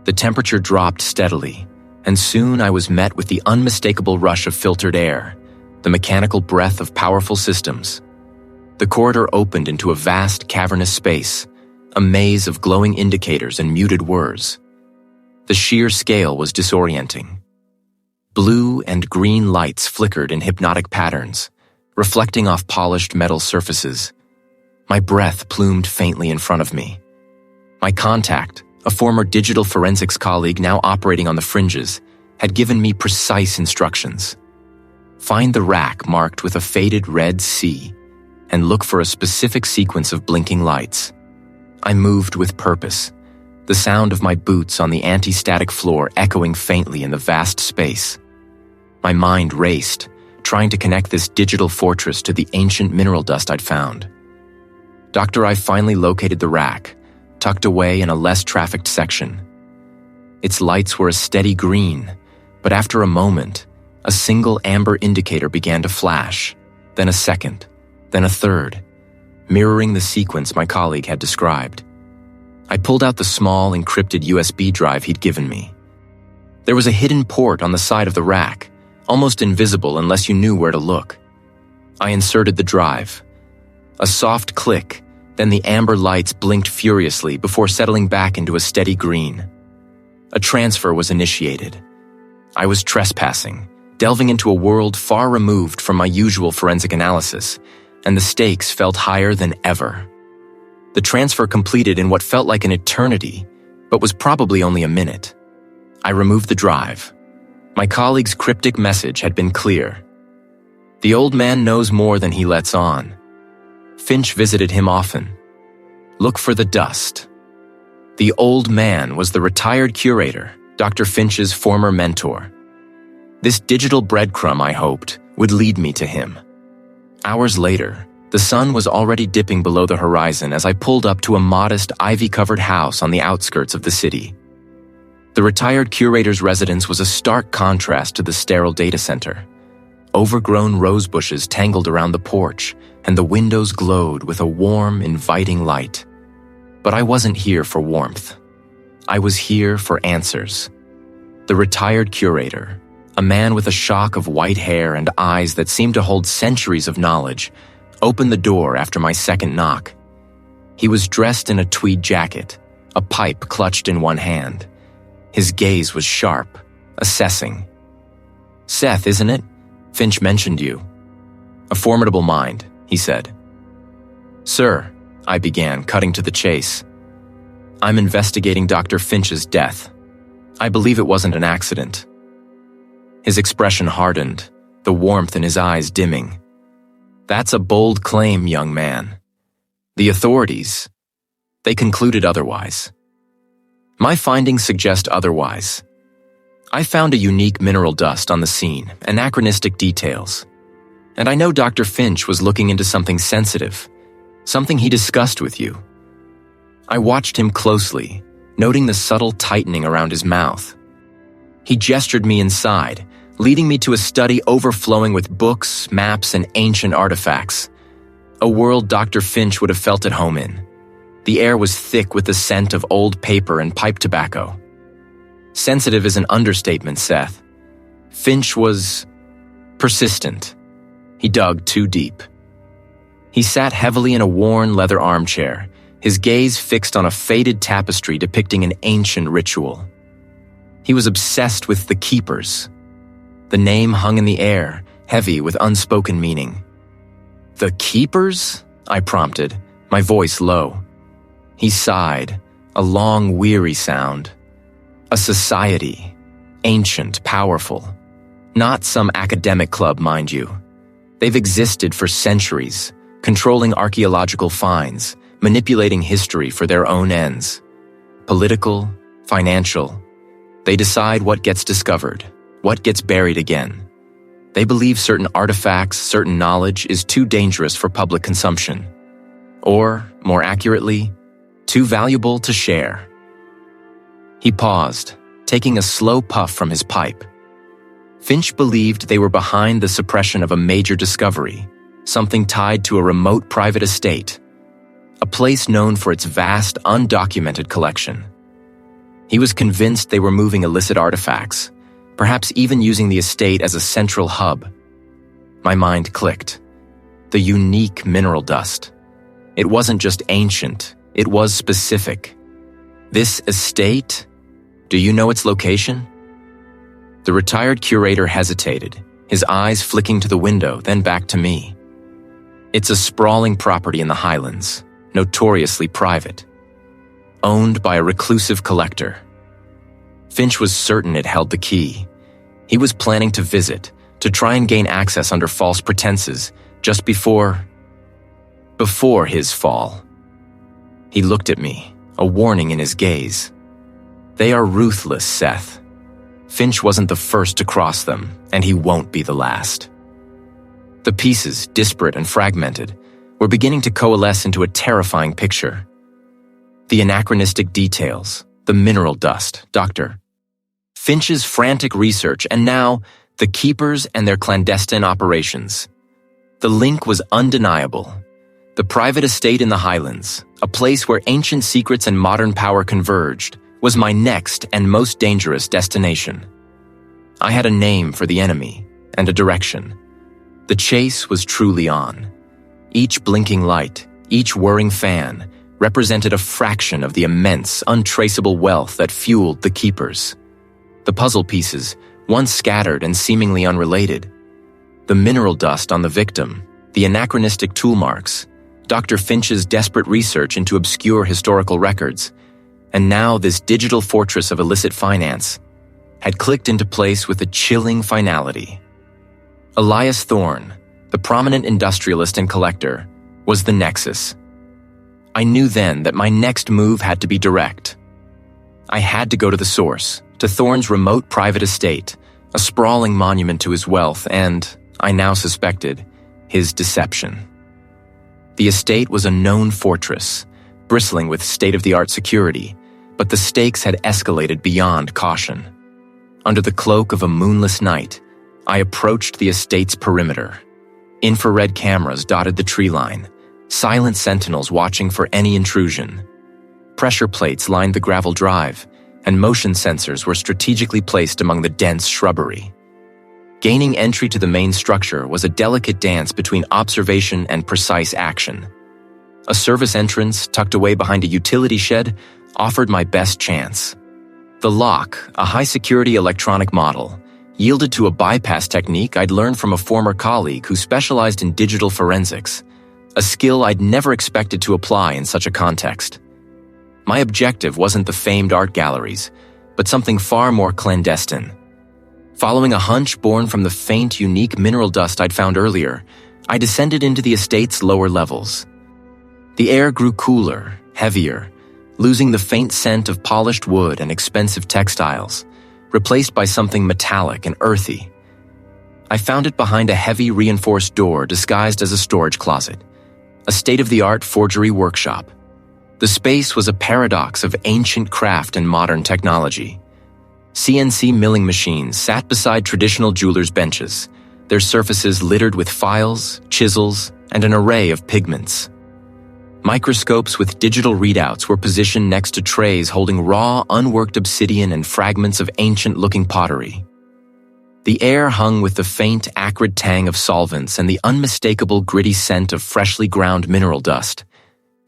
Speaker 1: The temperature dropped steadily, and soon I was met with the unmistakable rush of filtered air, the mechanical breath of powerful systems. The corridor opened into a vast, cavernous space, a maze of glowing indicators and muted whirs. The sheer scale was disorienting. Blue and green lights flickered in hypnotic patterns, reflecting off polished metal surfaces. My breath plumed faintly in front of me. My contact, a former digital forensics colleague now operating on the fringes, had given me precise instructions. Find the rack marked with a faded red C and look for a specific sequence of blinking lights. I moved with purpose, the sound of my boots on the anti-static floor echoing faintly in the vast space. My mind raced, trying to connect this digital fortress to the ancient mineral dust I'd found. Dr. I finally located the rack, tucked away in a less trafficked section. Its lights were a steady green, but after a moment, a single amber indicator began to flash, then a second, then a third, mirroring the sequence my colleague had described. I pulled out the small, encrypted USB drive he'd given me. There was a hidden port on the side of the rack, almost invisible unless you knew where to look. I inserted the drive. A soft click, then the amber lights blinked furiously before settling back into a steady green. A transfer was initiated. I was trespassing, delving into a world far removed from my usual forensic analysis, and the stakes felt higher than ever. The transfer completed in what felt like an eternity, but was probably only a minute. I removed the drive. My colleague's cryptic message had been clear. The old man knows more than he lets on. Finch visited him often. Look for the dust. The old man was the retired curator, Dr. Finch's former mentor. This digital breadcrumb, I hoped, would lead me to him. Hours later, the sun was already dipping below the horizon as I pulled up to a modest, ivy-covered house on the outskirts of the city. The retired curator's residence was a stark contrast to the sterile data center. Overgrown rose bushes tangled around the porch, and the windows glowed with a warm, inviting light. But I wasn't here for warmth. I was here for answers. The retired curator, a man with a shock of white hair and eyes that seemed to hold centuries of knowledge, opened the door after my second knock. He was dressed in a tweed jacket, a pipe clutched in one hand. His gaze was sharp, assessing. "Seth, isn't it? Finch mentioned you." "A formidable mind," he said. "Sir," I began, cutting to the chase, "I'm investigating Dr. Finch's death. I believe it wasn't an accident." His expression hardened, the warmth in his eyes dimming. "That's a bold claim, young man. The authorities, they concluded otherwise." My findings suggest otherwise. I found a unique mineral dust on the scene, anachronistic details. And I know Dr. Finch was looking into something sensitive, something he discussed with you. I watched him closely, noting the subtle tightening around his mouth. He gestured me inside, leading me to a study overflowing with books, maps, and ancient artifacts. A world Dr. Finch would have felt at home in. The air was thick with the scent of old paper and pipe tobacco. Sensitive is an understatement, Seth. Finch was persistent. He dug too deep. He sat heavily in a worn leather armchair, his gaze fixed on a faded tapestry depicting an ancient ritual. He was obsessed with the Keepers. The name hung in the air, heavy with unspoken meaning. "The Keepers?" I prompted, my voice low. He sighed, a long, weary sound. "A society, ancient, powerful. Not some academic club, mind you. They've existed for centuries, controlling archaeological finds, manipulating history for their own ends. Political, financial. They decide what gets discovered, what gets buried again. They believe certain artifacts, certain knowledge is too dangerous for public consumption. Or, more accurately, too valuable to share." He paused, taking a slow puff from his pipe. Finch believed they were behind the suppression of a major discovery, something tied to a remote private estate, a place known for its vast, undocumented collection. He was convinced they were moving illicit artifacts, perhaps even using the estate as a central hub. My mind clicked. The unique mineral dust. It wasn't just ancient, it was specific. This estate, Do you know its location?" The retired curator hesitated, his eyes flicking to the window, then back to me. "It's a sprawling property in the Highlands, notoriously private, owned by a reclusive collector." Finch was certain it held the key. He was planning to visit, to try and gain access under false pretenses, just before his fall. He looked at me, a warning in his gaze. "They are ruthless, Seth. Finch wasn't the first to cross them, and he won't be the last." The pieces, disparate and fragmented, were beginning to coalesce into a terrifying picture. The anachronistic details, the mineral dust, Dr. Finch's frantic research, and now the keepers and their clandestine operations. The link was undeniable. The private estate in the Highlands, a place where ancient secrets and modern power converged, was my next and most dangerous destination. I had a name for the enemy and a direction. The chase was truly on. Each blinking light, each whirring fan, represented a fraction of the immense, untraceable wealth that fueled the keepers. The puzzle pieces, once scattered and seemingly unrelated. The mineral dust on the victim, the anachronistic tool marks, Dr. Finch's desperate research into obscure historical records, and now this digital fortress of illicit finance had clicked into place with a chilling finality. Elias Thorne, the prominent industrialist and collector, was the nexus. I knew then that my next move had to be direct. I had to go to the source, to Thorne's remote private estate, a sprawling monument to his wealth and, I now suspected, his deception. The estate was a known fortress, bristling with state-of-the-art security, but the stakes had escalated beyond caution. Under the cloak of a moonless night, I approached the estate's perimeter. Infrared cameras dotted the tree line, silent sentinels watching for any intrusion. Pressure plates lined the gravel drive, and motion sensors were strategically placed among the dense shrubbery. Gaining entry to the main structure was a delicate dance between observation and precise action. A service entrance, tucked away behind a utility shed, offered my best chance. The lock, a high-security electronic model, yielded to a bypass technique I'd learned from a former colleague who specialized in digital forensics, a skill I'd never expected to apply in such a context. My objective wasn't the famed art galleries, but something far more clandestine. Following a hunch born from the faint, unique mineral dust I'd found earlier, I descended into the estate's lower levels. The air grew cooler, heavier, losing the faint scent of polished wood and expensive textiles, replaced by something metallic and earthy. I found it behind a heavy, reinforced door disguised as a storage closet, a state-of-the-art forgery workshop. The space was a paradox of ancient craft and modern technology. CNC milling machines sat beside traditional jewelers' benches, their surfaces littered with files, chisels, and an array of pigments. Microscopes with digital readouts were positioned next to trays holding raw, unworked obsidian and fragments of ancient-looking pottery. The air hung with the faint, acrid tang of solvents and the unmistakable, gritty scent of freshly ground mineral dust,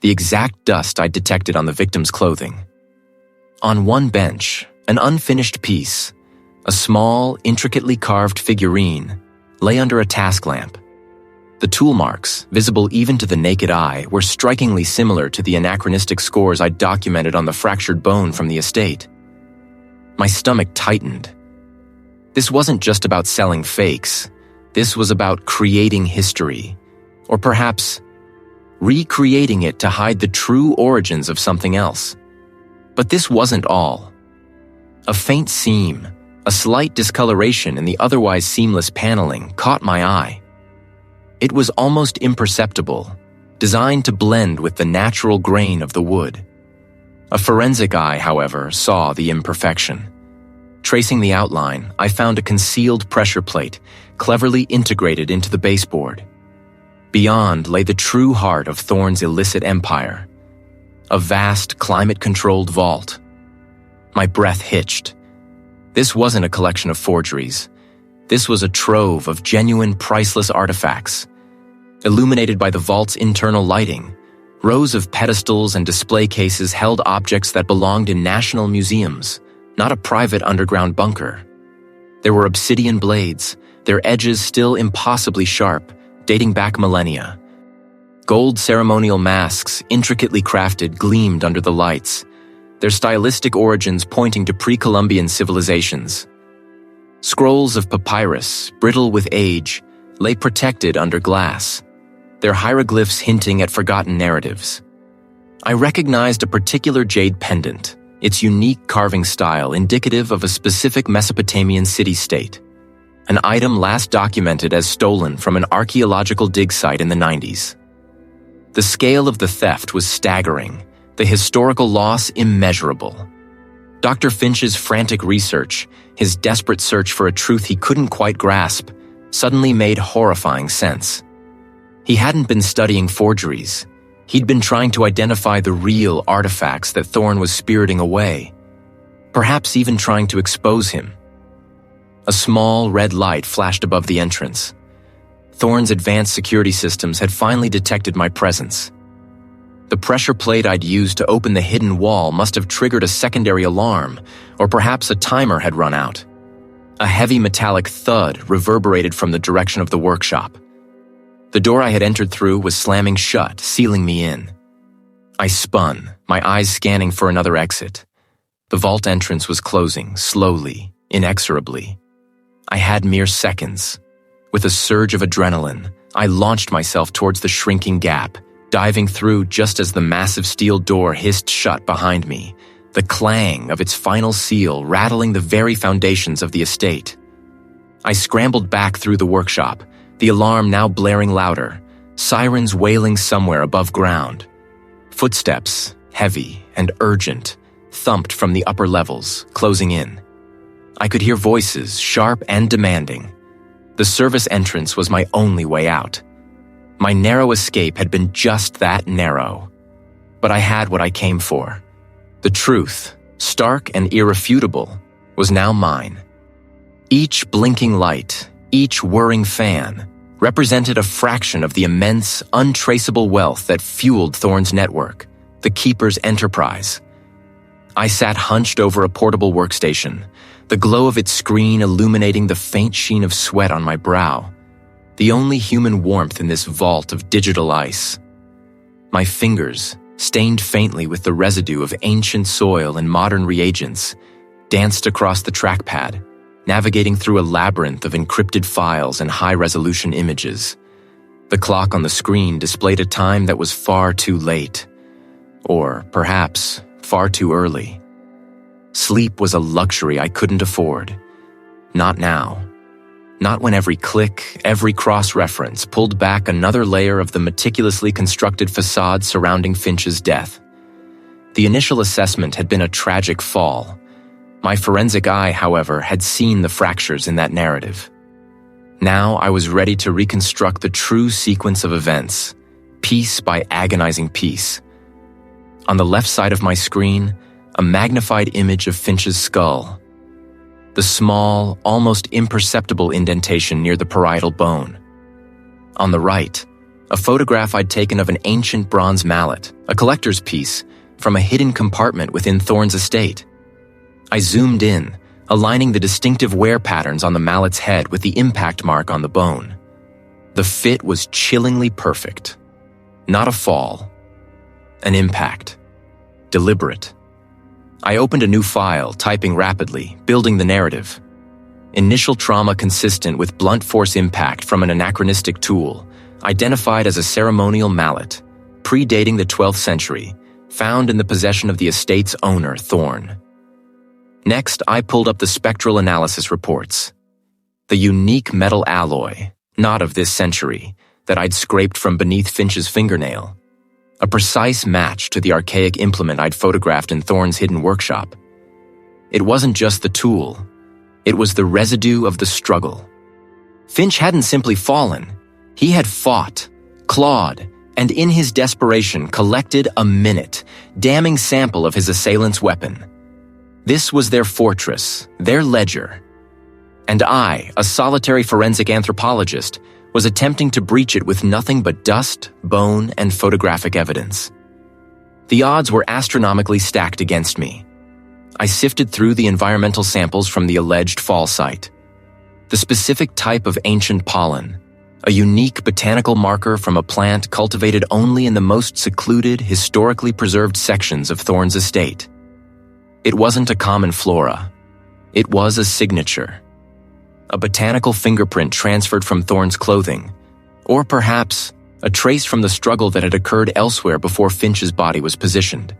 Speaker 1: the exact dust I'd detected on the victim's clothing. On one bench, an unfinished piece, a small, intricately carved figurine, lay under a task lamp. The tool marks, visible even to the naked eye, were strikingly similar to the anachronistic scores I'd documented on the fractured bone from the estate. My stomach tightened. This wasn't just about selling fakes. This was about creating history, or perhaps recreating it to hide the true origins of something else. But this wasn't all. A faint seam, a slight discoloration in the otherwise seamless paneling caught my eye. It was almost imperceptible, designed to blend with the natural grain of the wood. A forensic eye, however, saw the imperfection. Tracing the outline, I found a concealed pressure plate, cleverly integrated into the baseboard. Beyond lay the true heart of Thorne's illicit empire, a vast, climate-controlled vault. My breath hitched. This wasn't a collection of forgeries. This was a trove of genuine, priceless artifacts. Illuminated by the vault's internal lighting, rows of pedestals and display cases held objects that belonged in national museums, not a private underground bunker. There were obsidian blades, their edges still impossibly sharp, dating back millennia. Gold ceremonial masks, intricately crafted, gleamed under the lights, their stylistic origins pointing to pre-Columbian civilizations. Scrolls of papyrus, brittle with age, lay protected under glass, their hieroglyphs hinting at forgotten narratives. I recognized a particular jade pendant, its unique carving style indicative of a specific Mesopotamian city-state, an item last documented as stolen from an archaeological dig site in the 90s. The scale of the theft was staggering, the historical loss immeasurable. Dr. Finch's frantic research, his desperate search for a truth he couldn't quite grasp, suddenly made horrifying sense. He hadn't been studying forgeries. He'd been trying to identify the real artifacts that Thorne was spiriting away, perhaps even trying to expose him. A small red light flashed above the entrance. Thorne's advanced security systems had finally detected my presence. The pressure plate I'd used to open the hidden wall must have triggered a secondary alarm, or perhaps a timer had run out. A heavy metallic thud reverberated from the direction of the workshop. The door I had entered through was slamming shut, sealing me in. I spun, my eyes scanning for another exit. The vault entrance was closing, slowly, inexorably. I had mere seconds. With a surge of adrenaline, I launched myself towards the shrinking gap, diving through just as the massive steel door hissed shut behind me, the clang of its final seal rattling the very foundations of the estate. I scrambled back through the workshop, the alarm now blaring louder, sirens wailing somewhere above ground. Footsteps, heavy and urgent, thumped from the upper levels, closing in. I could hear voices, sharp and demanding. The service entrance was my only way out. My narrow escape had been just that narrow. But I had what I came for. The truth, stark and irrefutable, was now mine. Each blinking light, each whirring fan, represented a fraction of the immense, untraceable wealth that fueled Thorne's network, the Keeper's enterprise. I sat hunched over a portable workstation, the glow of its screen illuminating the faint sheen of sweat on my brow, the only human warmth in this vault of digital ice. My fingers, stained faintly with the residue of ancient soil and modern reagents, danced across the trackpad, navigating through a labyrinth of encrypted files and high-resolution images. The clock on the screen displayed a time that was far too late, or perhaps far too early. Sleep was a luxury I couldn't afford. Not now. Not when every click, every cross-reference pulled back another layer of the meticulously constructed facade surrounding Finch's death. The initial assessment had been a tragic fall. My forensic eye, however, had seen the fractures in that narrative. Now I was ready to reconstruct the true sequence of events, piece by agonizing piece. On the left side of my screen, a magnified image of Finch's skull. The small, almost imperceptible indentation near the parietal bone. On the right, a photograph I'd taken of an ancient bronze mallet, a collector's piece, from a hidden compartment within Thorne's estate. I zoomed in, aligning the distinctive wear patterns on the mallet's head with the impact mark on the bone. The fit was chillingly perfect. Not a fall. An impact. Deliberate. I opened a new file, typing rapidly, building the narrative. Initial trauma consistent with blunt force impact from an anachronistic tool, identified as a ceremonial mallet, predating the 12th century, found in the possession of the estate's owner, Thorne. Next, I pulled up the spectral analysis reports. The unique metal alloy, not of this century, that I'd scraped from beneath Finch's fingernail. A precise match to the archaic implement I'd photographed in Thorne's hidden workshop. It wasn't just the tool. It was the residue of the struggle. Finch hadn't simply fallen. He had fought, clawed, and in his desperation collected a minute, damning sample of his assailant's weapon. This was their fortress, their ledger. And I, a solitary forensic anthropologist, was attempting to breach it with nothing but dust, bone, and photographic evidence. The odds were astronomically stacked against me. I sifted through the environmental samples from the alleged fall site. The specific type of ancient pollen, a unique botanical marker from a plant cultivated only in the most secluded, historically preserved sections of Thorne's estate. It wasn't a common flora. It was a signature. A botanical fingerprint transferred from Thorne's clothing, or perhaps a trace from the struggle that had occurred elsewhere before Finch's body was positioned.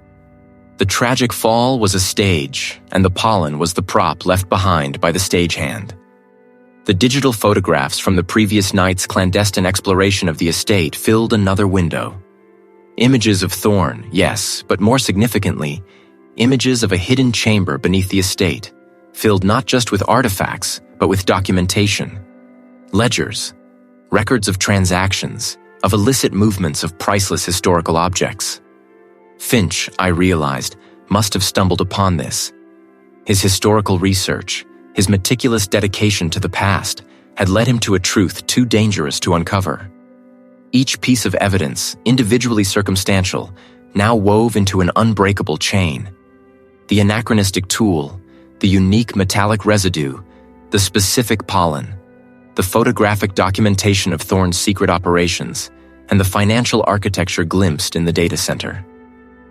Speaker 1: The tragic fall was a stage, and the pollen was the prop left behind by the stagehand. The digital photographs from the previous night's clandestine exploration of the estate filled another window. Images of Thorne, yes, but more significantly, images of a hidden chamber beneath the estate, filled not just with artifacts, but with documentation. Ledgers, records of transactions, of illicit movements of priceless historical objects. Finch, I realized, must have stumbled upon this. His historical research, his meticulous dedication to the past, had led him to a truth too dangerous to uncover. Each piece of evidence, individually circumstantial, now wove into an unbreakable chain. The anachronistic tool, the unique metallic residue, the specific pollen, the photographic documentation of Thorne's secret operations, and the financial architecture glimpsed in the data center.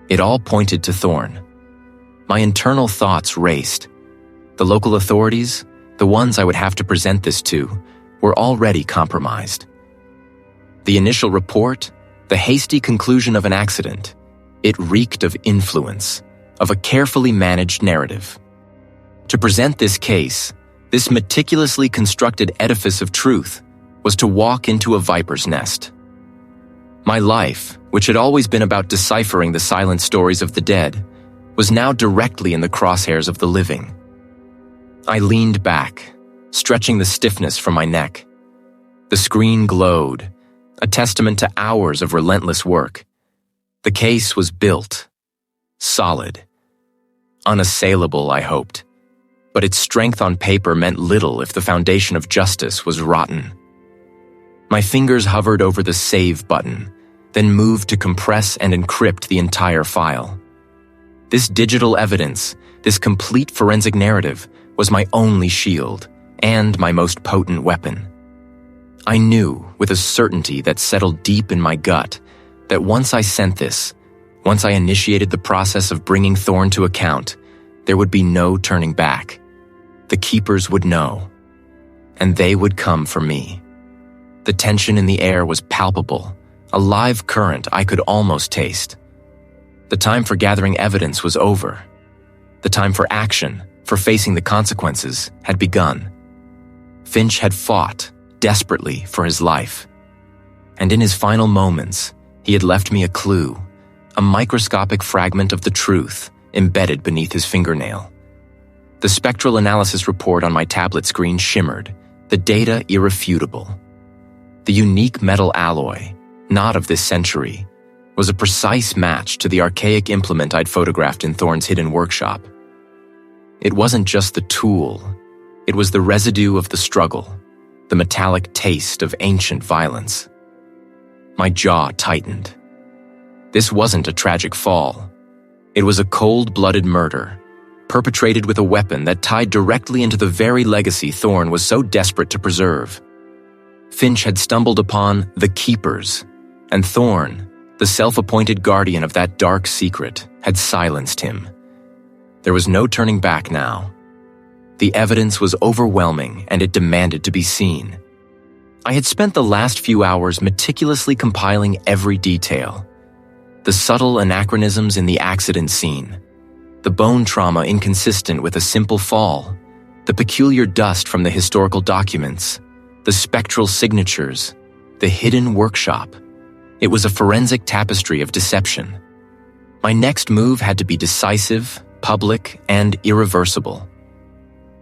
Speaker 1: It all pointed to Thorne. My internal thoughts raced. The local authorities, the ones I would have to present this to, were already compromised. The initial report, the hasty conclusion of an accident, it reeked of influence, of a carefully managed narrative. To present this case, this meticulously constructed edifice of truth, was to walk into a viper's nest. My life, which had always been about deciphering the silent stories of the dead, was now directly in the crosshairs of the living. I leaned back, stretching the stiffness from my neck. The screen glowed, a testament to hours of relentless work. The case was built, solid, unassailable, I hoped, but its strength on paper meant little if the foundation of justice was rotten. My fingers hovered over the save button, then moved to compress and encrypt the entire file. This digital evidence, this complete forensic narrative, was my only shield and my most potent weapon. I knew, with a certainty that settled deep in my gut, that once I sent this, once I initiated the process of bringing Thorne to account, there would be no turning back. The keepers would know, and they would come for me. The tension in the air was palpable, a live current I could almost taste. The time for gathering evidence was over. The time for action, for facing the consequences, had begun. Finch had fought, desperately, for his life. And in his final moments, he had left me a clue, a microscopic fragment of the truth embedded beneath his fingernail. The spectral analysis report on my tablet screen shimmered, the data irrefutable. The unique metal alloy, not of this century, was a precise match to the archaic implement I'd photographed in Thorne's hidden workshop. It wasn't just the tool, it was the residue of the struggle, the metallic taste of ancient violence. My jaw tightened. This wasn't a tragic fall. It was a cold-blooded murder, perpetrated with a weapon that tied directly into the very legacy Thorne was so desperate to preserve. Finch had stumbled upon the Keepers, and Thorne, the self-appointed guardian of that dark secret, had silenced him. There was no turning back now. The evidence was overwhelming, and it demanded to be seen. I had spent the last few hours meticulously compiling every detail. The subtle anachronisms in the accident scene, the bone trauma inconsistent with a simple fall, the peculiar dust from the historical documents, the spectral signatures, the hidden workshop. It was a forensic tapestry of deception. My next move had to be decisive, public, and irreversible.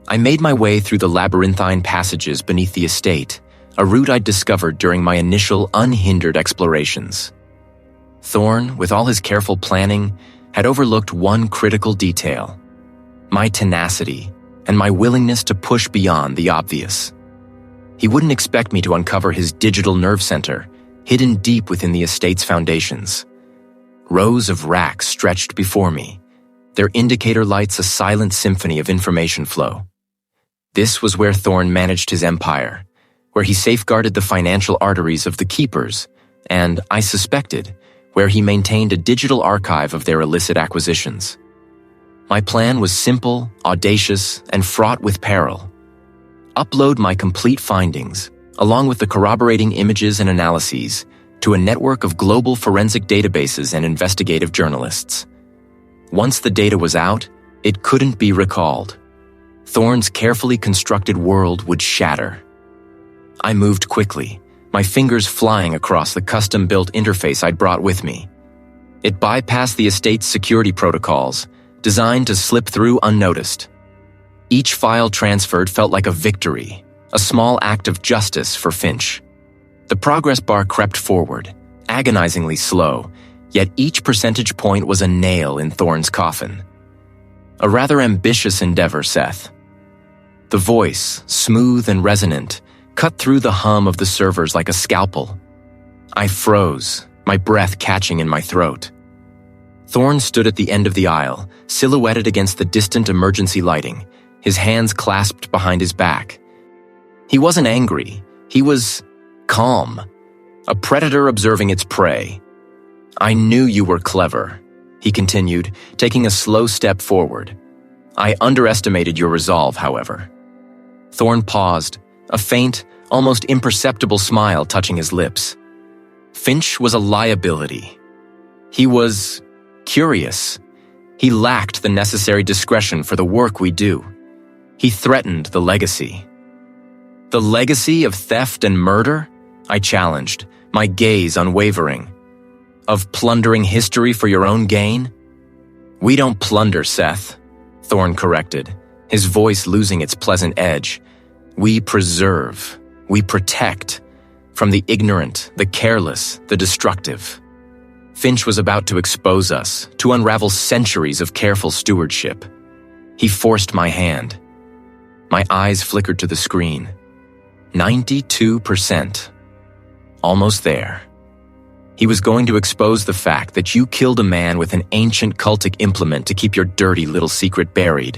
Speaker 1: I made my way through the labyrinthine passages beneath the estate, a route I'd discovered during my initial unhindered explorations. Thorne, with all his careful planning, had overlooked one critical detail: my tenacity and my willingness to push beyond the obvious. He wouldn't expect me to uncover his digital nerve center, hidden deep within the estate's foundations. Rows of racks stretched before me, their indicator lights a silent symphony of information flow. This was where Thorn managed his empire, where he safeguarded the financial arteries of the keepers, and, I suspected, where he maintained a digital archive of their illicit acquisitions. My plan was simple, audacious, and fraught with peril. Upload my complete findings, along with the corroborating images and analyses, to a network of global forensic databases and investigative journalists. Once the data was out, it couldn't be recalled. Thorn's carefully constructed world would shatter. I moved quickly, my fingers flying across the custom-built interface I'd brought with me. It bypassed the estate's security protocols, designed to slip through unnoticed. Each file transferred felt like a victory, a small act of justice for Finch. The progress bar crept forward, agonizingly slow, yet each percentage point was a nail in Thorn's coffin. A rather ambitious endeavor, Seth. The voice, smooth and resonant, cut through the hum of the servers like a scalpel. I froze, my breath catching in my throat. Thorn stood at the end of the aisle, silhouetted against the distant emergency lighting, his hands clasped behind his back. He wasn't angry. He was calm, a predator observing its prey. "I knew you were clever," he continued, taking a slow step forward. "I underestimated your resolve, however." Thorn paused, a faint, almost imperceptible smile touching his lips. Finch was a liability. He was curious. He lacked the necessary discretion for the work we do. He threatened the legacy. "The legacy of theft and murder?" I challenged, my gaze unwavering. "Of plundering history for your own gain?" "We don't plunder, Seth," Thorn corrected, his voice losing its pleasant edge. "We preserve, we protect, from the ignorant, the careless, the destructive." Finch was about to expose us, to unravel centuries of careful stewardship. He forced my hand. My eyes flickered to the screen. 92%. Almost there. He was going to expose the fact that you killed a man with an ancient cultic implement to keep your dirty little secret buried.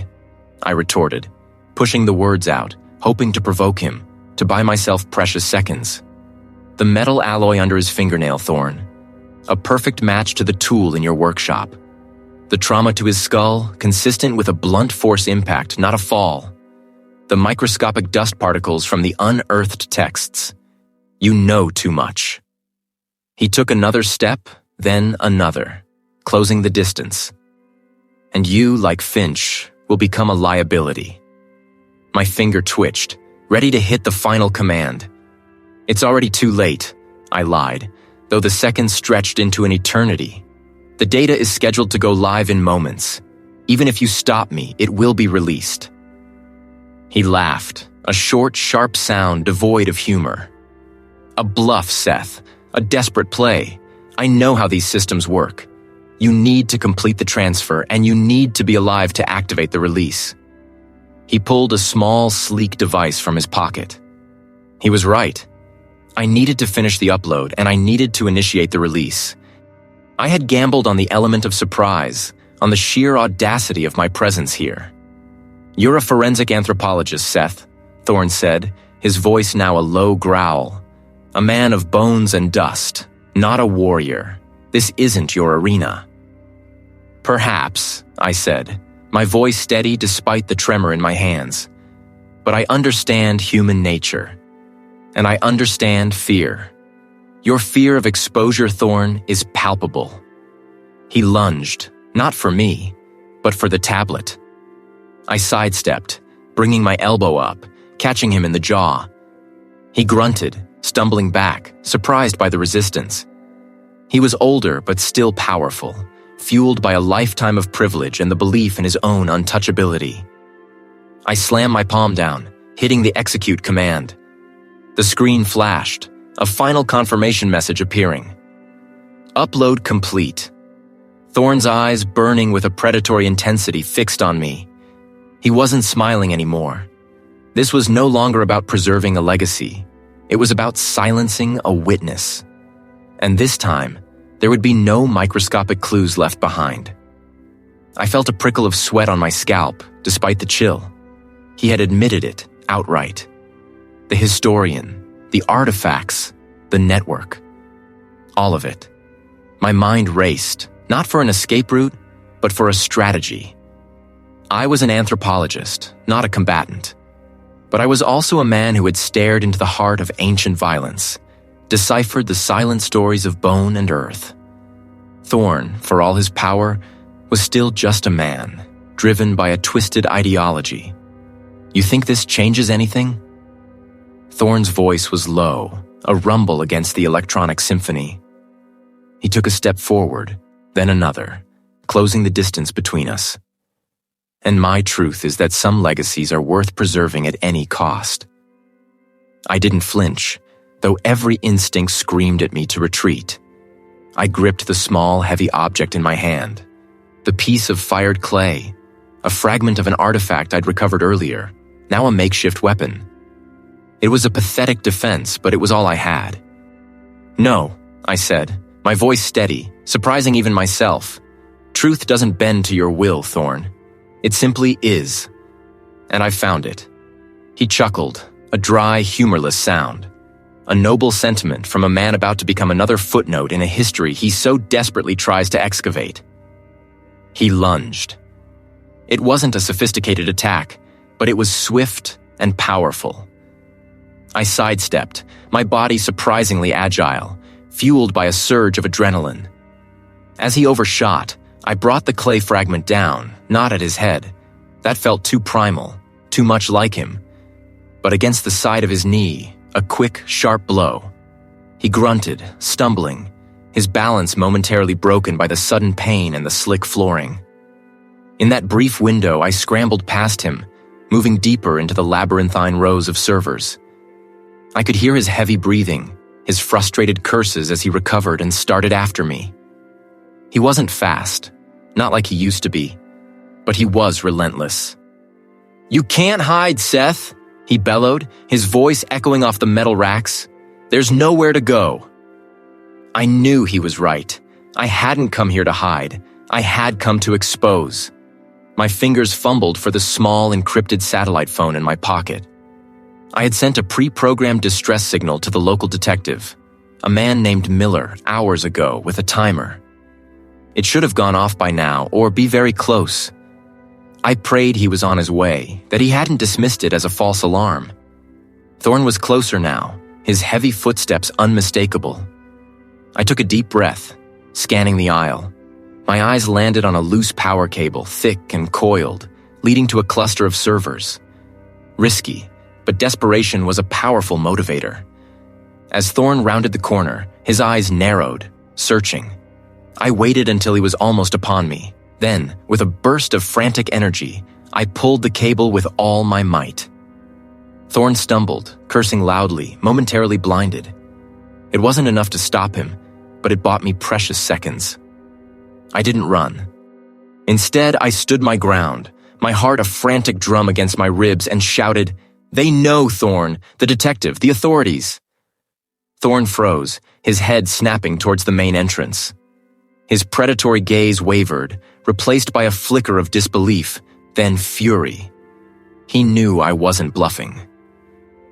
Speaker 1: I retorted, pushing the words out, hoping to provoke him, to buy myself precious seconds. The metal alloy under his fingernail, Thorn. A perfect match to the tool in your workshop. The trauma to his skull, consistent with a blunt force impact, not a fall. The microscopic dust particles from the unearthed texts. You know too much. He took another step, then another, closing the distance. And you, like Finch, will become a liability. My finger twitched, ready to hit the final command. "It's already too late," I lied, though the seconds stretched into an eternity. "The data is scheduled to go live in moments. Even if you stop me, it will be released." He laughed, a short, sharp sound devoid of humor. "A bluff, Seth. A desperate play. I know how these systems work. You need to complete the transfer, and you need to be alive to activate the release." He pulled a small, sleek device from his pocket. He was right. I needed to finish the upload, and I needed to initiate the release. I had gambled on the element of surprise, on the sheer audacity of my presence here. "You're a forensic anthropologist, Seth," Thorn said, his voice now a low growl. "A man of bones and dust, not a warrior. This isn't your arena." "Perhaps," I said, my voice steady despite the tremor in my hands. "But I understand human nature. And I understand fear. Your fear of exposure, Thorn, is palpable." He lunged, not for me, but for the tablet. I sidestepped, bringing my elbow up, catching him in the jaw. He grunted, stumbling back, surprised by the resistance. He was older but still powerful, fueled by a lifetime of privilege and the belief in his own untouchability. I slammed my palm down, hitting the execute command. The screen flashed, a final confirmation message appearing. "Upload complete." Thorn's eyes, burning with a predatory intensity, fixed on me. He wasn't smiling anymore. This was no longer about preserving a legacy. It was about silencing a witness. And this time, there would be no microscopic clues left behind. I felt a prickle of sweat on my scalp, despite the chill. He had admitted it outright. The historian, the artifacts, the network. All of it. My mind raced, not for an escape route, but for a strategy. I was an anthropologist, not a combatant. But I was also a man who had stared into the heart of ancient violence, deciphered the silent stories of bone and earth. Thorn, for all his power, was still just a man, driven by a twisted ideology. You think this changes anything? Thorn's voice was low, a rumble against the electronic symphony. He took a step forward, then another, closing the distance between us. And my truth is that some legacies are worth preserving at any cost. I didn't flinch, though every instinct screamed at me to retreat. I gripped the small, heavy object in my hand, the piece of fired clay, a fragment of an artifact I'd recovered earlier, now a makeshift weapon. It was a pathetic defense, but it was all I had. "No," I said, my voice steady, surprising even myself. "Truth doesn't bend to your will, Thorn. It simply is. And I found it." He chuckled, a dry, humorless sound. A noble sentiment from a man about to become another footnote in a history he so desperately tries to excavate. He lunged. It wasn't a sophisticated attack, but it was swift and powerful. I sidestepped, my body surprisingly agile, fueled by a surge of adrenaline. As he overshot, I brought the clay fragment down, not at his head. That felt too primal, too much like him. But against the side of his knee, a quick, sharp blow. He grunted, stumbling, his balance momentarily broken by the sudden pain and the slick flooring. In that brief window, I scrambled past him, moving deeper into the labyrinthine rows of servers. I could hear his heavy breathing, his frustrated curses as he recovered and started after me. He wasn't fast, not like he used to be, but he was relentless. "You can't hide, Seth," he bellowed, his voice echoing off the metal racks. "There's nowhere to go." I knew he was right. I hadn't come here to hide. I had come to expose. My fingers fumbled for the small, encrypted satellite phone in my pocket. I had sent a pre-programmed distress signal to the local detective, a man named Miller, hours ago with a timer. It should have gone off by now, or be very close. I prayed he was on his way, that he hadn't dismissed it as a false alarm. Thorn was closer now, his heavy footsteps unmistakable. I took a deep breath, scanning the aisle. My eyes landed on a loose power cable, thick and coiled, leading to a cluster of servers. Risky, but desperation was a powerful motivator. As Thorn rounded the corner, his eyes narrowed, searching. I waited until he was almost upon me. Then, with a burst of frantic energy, I pulled the cable with all my might. Thorn stumbled, cursing loudly, momentarily blinded. It wasn't enough to stop him, but it bought me precious seconds. I didn't run. Instead, I stood my ground, my heart a frantic drum against my ribs, and shouted, "They know, Thorn! The detective, the authorities!" Thorn froze, his head snapping towards the main entrance. His predatory gaze wavered, replaced by a flicker of disbelief, then fury. He knew I wasn't bluffing.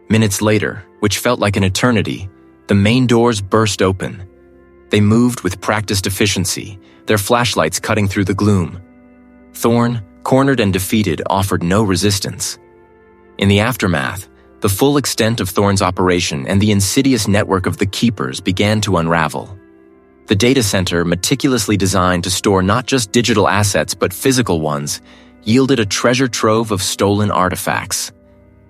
Speaker 1: Minutes later, which felt like an eternity, the main doors burst open. They moved with practiced efficiency, their flashlights cutting through the gloom. Thorn, cornered and defeated, offered no resistance. In the aftermath, the full extent of Thorn's operation and the insidious network of the Keepers began to unravel. The data center, meticulously designed to store not just digital assets but physical ones, yielded a treasure trove of stolen artifacts.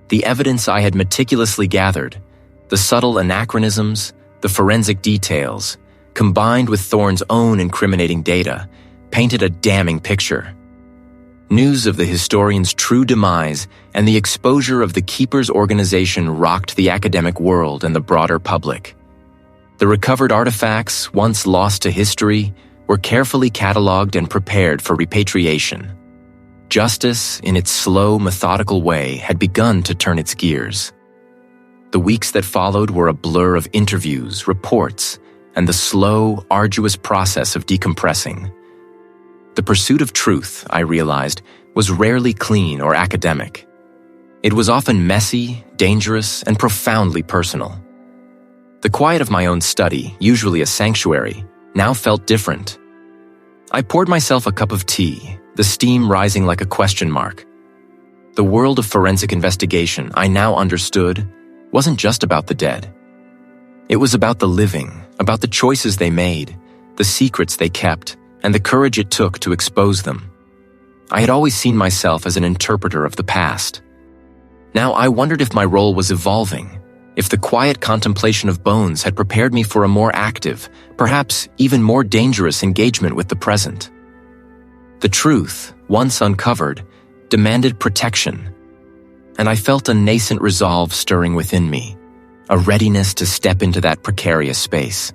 Speaker 1: The evidence I had meticulously gathered, the subtle anachronisms, the forensic details, combined with Thorn's own incriminating data, painted a damning picture. News of the historian's true demise and the exposure of the Keepers organization rocked the academic world and the broader public. The recovered artifacts, once lost to history, were carefully cataloged and prepared for repatriation. Justice, in its slow, methodical way, had begun to turn its gears. The weeks that followed were a blur of interviews, reports, and the slow, arduous process of decompressing. The pursuit of truth, I realized, was rarely clean or academic. It was often messy, dangerous, and profoundly personal. The quiet of my own study, usually a sanctuary, now felt different. I poured myself a cup of tea, the steam rising like a question mark. The world of forensic investigation, I now understood, wasn't just about the dead. It was about the living, about the choices they made, the secrets they kept, and the courage it took to expose them. I had always seen myself as an interpreter of the past. Now I wondered if my role was evolving, if the quiet contemplation of bones had prepared me for a more active, perhaps even more dangerous engagement with the present. The truth, once uncovered, demanded protection, and I felt a nascent resolve stirring within me, a readiness to step into that precarious space.